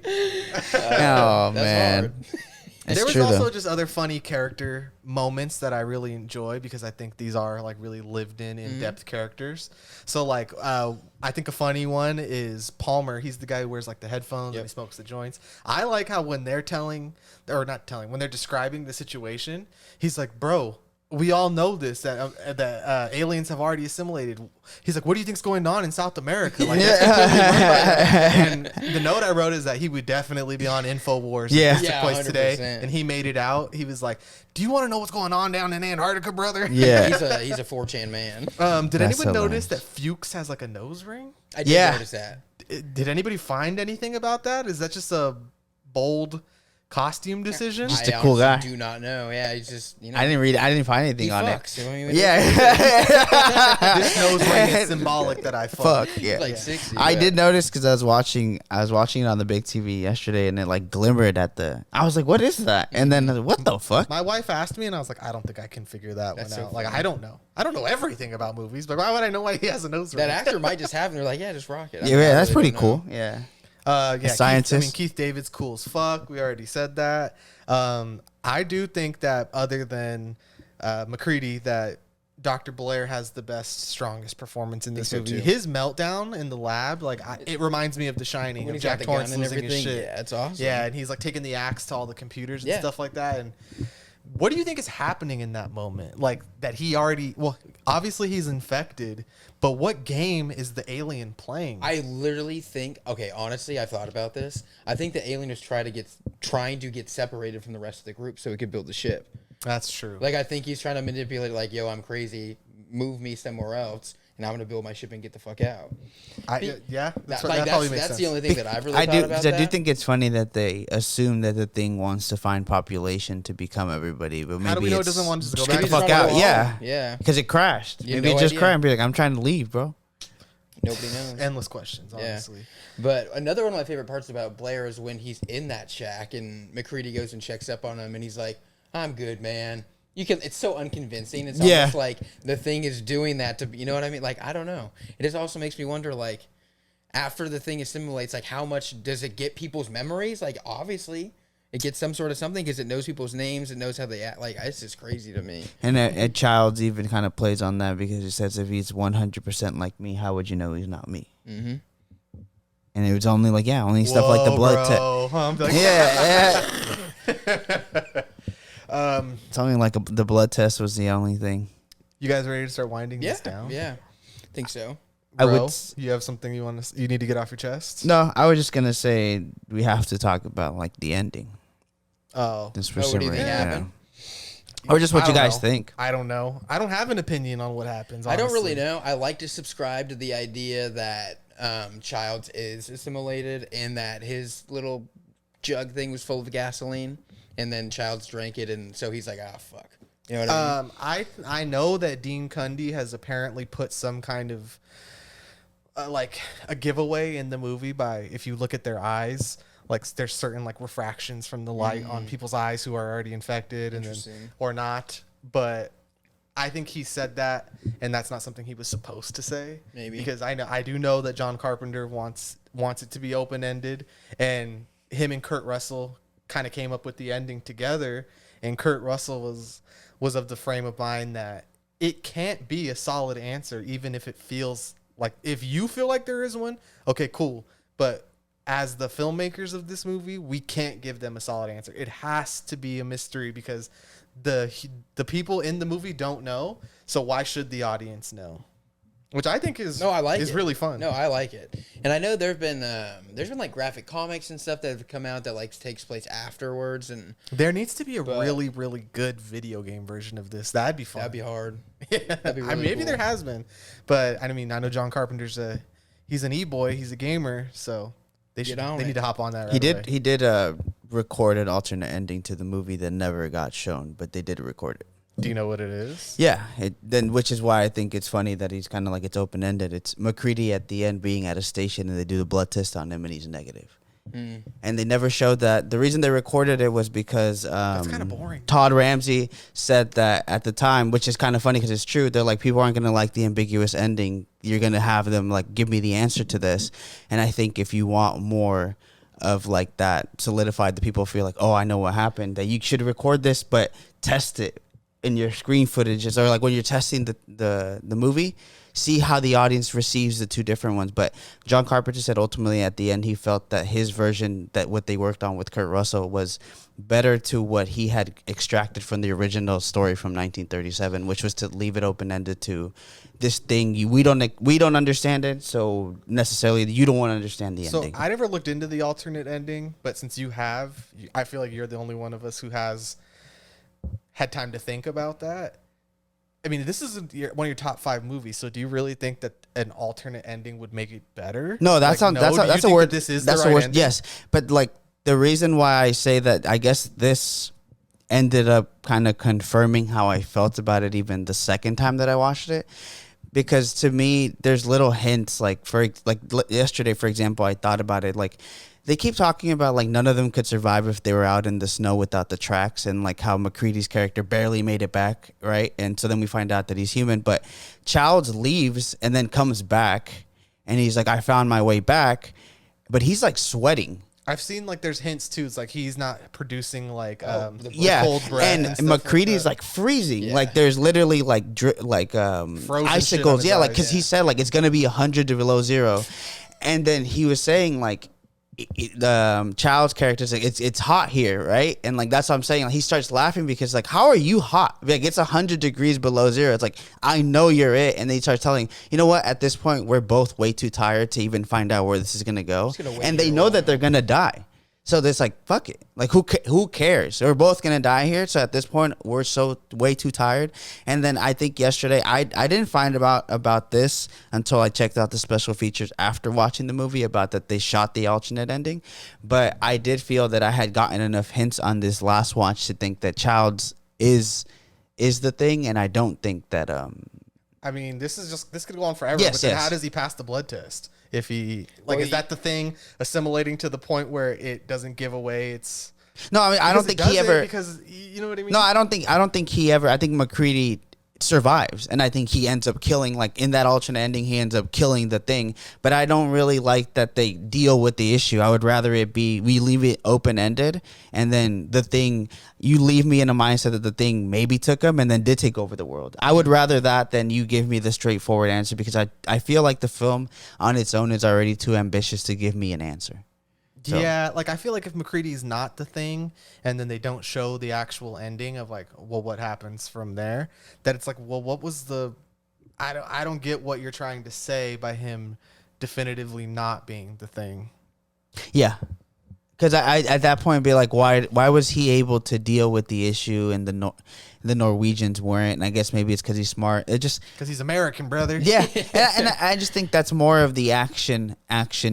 Oh man, hard. There was also just other funny character moments that I really enjoy because I think these are like really lived in-depth characters. So like, I think a funny one is Palmer. He's the guy who wears like the headphones and he smokes the joints. I like how when they're when they're describing the situation, he's like, bro, we all know this, that aliens have already assimilated. He's like, what do you think's going on in South America? Like, that's completely and the note I wrote is that he would definitely be on InfoWars. Yeah. This took place 100%. today, and he made it out. He was like, do you want to know what's going on down in Antarctica, brother? Yeah. He's a 4chan man. Did That's anyone notice hilarious. that Fuchs has like a nose ring? I did Yeah. notice that. Did anybody find anything about that? Is that just a bold costume decision? Just I a cool guy. honestly do not know. Yeah, he's just, you know. I didn't find anything he on fucks. it. You know what I mean? Yeah. This nose ring is symbolic that I Fuck yeah. Like 60. I but- did notice because I was watching it on the big TV yesterday, and it like glimmered I was like, "What is that?" And then I was like, what the fuck? My wife asked me, and I was like, I don't think I can figure that That's one so out. Like, funny. I don't know. I don't know everything about movies, but why would I know why he has a nose ring? That actor might just have, and they're like, yeah, just rock it. Yeah, that's pretty cool. Yeah. Yeah, scientist. Keith David's cool as fuck. We already said that. I do think that other than McCready, that Dr. Blair has the best, strongest performance in this so, movie. too. His meltdown in the lab, like it reminds me of The Shining, When of he's got Jack the Torrance gun and losing his everything. shit. Yeah, it's awesome. Yeah, and he's like taking the axe to all the computers and Yeah. stuff like that. And what do you think is happening in that moment? Like that he already, well, obviously he's infected, but what game is the alien playing? I literally think, okay, honestly, I've thought about this. I think the alien is trying to get separated from the rest of the group so he could build the ship. That's true. Like, I think he's trying to manipulate, like, yo, I'm crazy, move me somewhere else, and I'm going to build my ship and get the fuck out. Yeah, That, that probably makes that's sense. the only thing that I've really I thought do about because I do that. think it's funny that they assume that the thing wants to find population to become everybody, but maybe How do we know it it's- doesn't want to just go get back? the Maybe it's fuck trying to out. go Yeah, home. Yeah. because it crashed. You have Maybe no it just idea. crashed and be like, I'm trying to leave, bro. Nobody knows. Endless questions, Yeah. honestly. But another one of my favorite parts about Blair is when he's in that shack and McCready goes and checks up on him and he's like, I'm good, man. It's so unconvincing. It's Yeah. almost like the thing is doing that to, you know what I mean? Like, I don't know. It just also makes me wonder, like, after the thing assimilates, like, how much does it get people's memories? Like, obviously, it gets some sort of something because it knows people's names, it knows how they act. Like, it's just crazy to me. And a Childs even kind of plays on that because he says if he's 100% like me, how would you know he's not me? Mm-hmm. And it was only like, only stuff like the blood test. Like, Yeah. It's only like the blood test was the only thing. You guys ready to start winding Yeah. this down? Yeah. I think so. I Bro, would you have something you need to get off your chest? No, I was just gonna say we have to talk about like the ending. Oh, Just for Oh, what some do you think reason, happened? Or just what I you don't guys know. think. I don't know. I don't have an opinion on what happens. I don't really honestly. know. I like to subscribe to the idea that Childs is assimilated and that his little jug thing was full of gasoline, and then Childs drank it, and so he's like, ah, fuck. You know what I mean? I know that Dean Cundy has apparently put some kind of like a giveaway in the movie by, if you look at their eyes, like there's certain like refractions from the light on people's eyes who are already infected and then, Interesting. or not. But I think he said that, and that's not something he was supposed to say. Maybe. Because I do know that John Carpenter wants it to be open ended, and him and Kurt Russell kind of came up with the ending together. And Kurt Russell was of the frame of mind that it can't be a solid answer, even if it feels like, if you feel like there is one, okay, cool. But as the filmmakers of this movie, we can't give them a solid answer. It has to be a mystery because the people in the movie don't know. So why should the audience know? Which I think is really fun. No, I like it. And I know there's been like graphic comics and stuff that have come out that like takes place afterwards, and there needs to be a really, really good video game version of this. That'd be fun. that'd be hard. Yeah. That'd be really maybe cool. there has been, but I mean, I know John Carpenter's he's an e-boy, he's a gamer, so they need to hop on that. Right away. He did record an alternate ending to the movie that never got shown, but they did record it. Do you know what it is? Yeah, which is why I think it's funny that he's kind of like it's open ended. It's McCready at the end being at a station and they do the blood test on him and he's negative. And they never showed that. The reason they recorded it was because That's kind of boring. Todd Ramsey said that at the time, which is kind of funny because it's true. They're like, people aren't going to like the ambiguous ending. You're going to have them like, give me the answer to this. And I think if you want more of like that solidified, the people feel like, oh, I know what happened, that you should record this, but test it in your screen footages, or like when you're testing the movie, see how the audience receives the two different ones. But John Carpenter said ultimately at the end he felt that his version, that what they worked on with Kurt Russell, was better to what he had extracted from the original story from 1937, which was to leave it open ended to this thing we don't understand it, so necessarily you don't want to understand the ending. So I never looked into the alternate ending, but since you have, I feel like you're the only one of us who has had time to think about that. I mean, this is one of your top 5 movies. So do you really think that an alternate ending would make it better? No, that's like, that's a word. This is that's the right a word. ending? Yes, but like the reason why I say that, I guess this ended up kind of confirming how I felt about it even the second time that I watched it, because to me there's little hints like yesterday, for example, I thought about it like. They keep talking about like none of them could survive if they were out in the snow without the tracks, and like how McCready's character barely made it back, right? And so then we find out that he's human, but Childs leaves and then comes back and he's like, I found my way back, but he's like sweating. I've seen like there's hints too. It's like he's not producing like cold breath and McCready's like freezing. Yeah. Like there's literally like icicles. Yeah, like because he said like it's gonna be 100 below zero, and then he was saying like. The Child's character is like, it's hot here, right? And like that's what I'm saying. Like, he starts laughing because like, how are you hot? Like it's 100 degrees below zero. It's like, I know you're it. And then he starts telling, you know what? At this point, we're both way too tired to even find out where this is gonna go. And they know that they're gonna die. So it's like, fuck it. Like, who cares? We're both going to die here. So at this point, we're so way too tired. And then I think yesterday, I didn't find about this until I checked out the special features after watching the movie about that they shot the alternate ending. But I did feel that I had gotten enough hints on this last watch to think that Childs is the thing. And I don't think that... I mean, this could go on forever. Yes, but then how does he pass the blood test? If he is that the thing assimilating to the point where it doesn't give away its? No, I mean I don't think he ever, because you know what I mean. No, I don't think he ever. I think McCready survives, and I think he ends up killing, like in that alternate ending, he ends up killing the thing. But I don't really like that they deal with the issue. I would rather it be we leave it open ended, and then the thing, you leave me in a mindset that the thing maybe took him and then did take over the world. I would rather that than you give me the straightforward answer, because I feel like the film on its own is already too ambitious to give me an answer. So. Yeah, like I feel like if McCready's not the thing, and then they don't show the actual ending of like, well, what happens from there, that it's like, well, what was the? I don't get what you're trying to say by him definitively not being the thing. Yeah, because I at that point be like, why was he able to deal with the issue and the Norwegians weren't? And I guess maybe it's because he's smart. It just because he's American, brother. Yeah, and I just think that's more of the action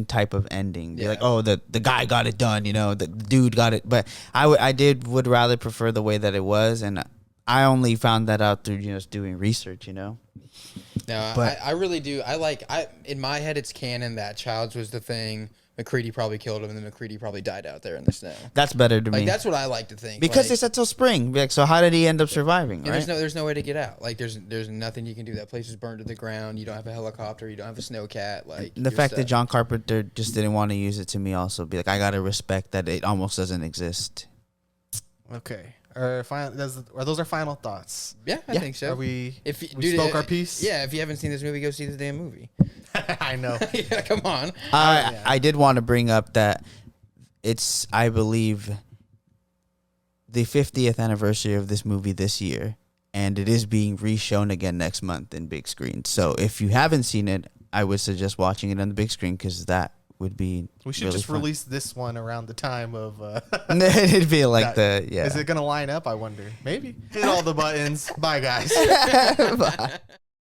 type of ending. Be like, oh, the guy got it done, the dude got it. But I would rather prefer the way that it was, and I only found that out through just doing research. No, but I really do. In my head, it's canon that Childs was the thing. McCready probably killed him, and then McCready probably died out there in the snow. That's better to me. That's what I like to think. Because they said till spring. Like, so how did he end up surviving? And right? there's no way to get out. Like there's nothing you can do. That place is burned to the ground. You don't have a helicopter. You don't have a snowcat. Like the fact that John Carpenter just didn't want to use it, to me also be like, I gotta respect that it almost doesn't exist. Okay. Are those our final thoughts? Yeah, I think so. Are we? If we spoke our piece. Yeah. If you haven't seen this movie, go see the damn movie. I know. Yeah, come on. I did want to bring up that it's, I believe, the 50th anniversary of this movie this year, and it is being re-shown again next month in big screen. So if you haven't seen it, I would suggest watching it on the big screen because that would be We should really just fun. release this one around the time of. It'd be like Is it gonna line up? I wonder. Maybe. Hit all the buttons. Bye, guys. Bye.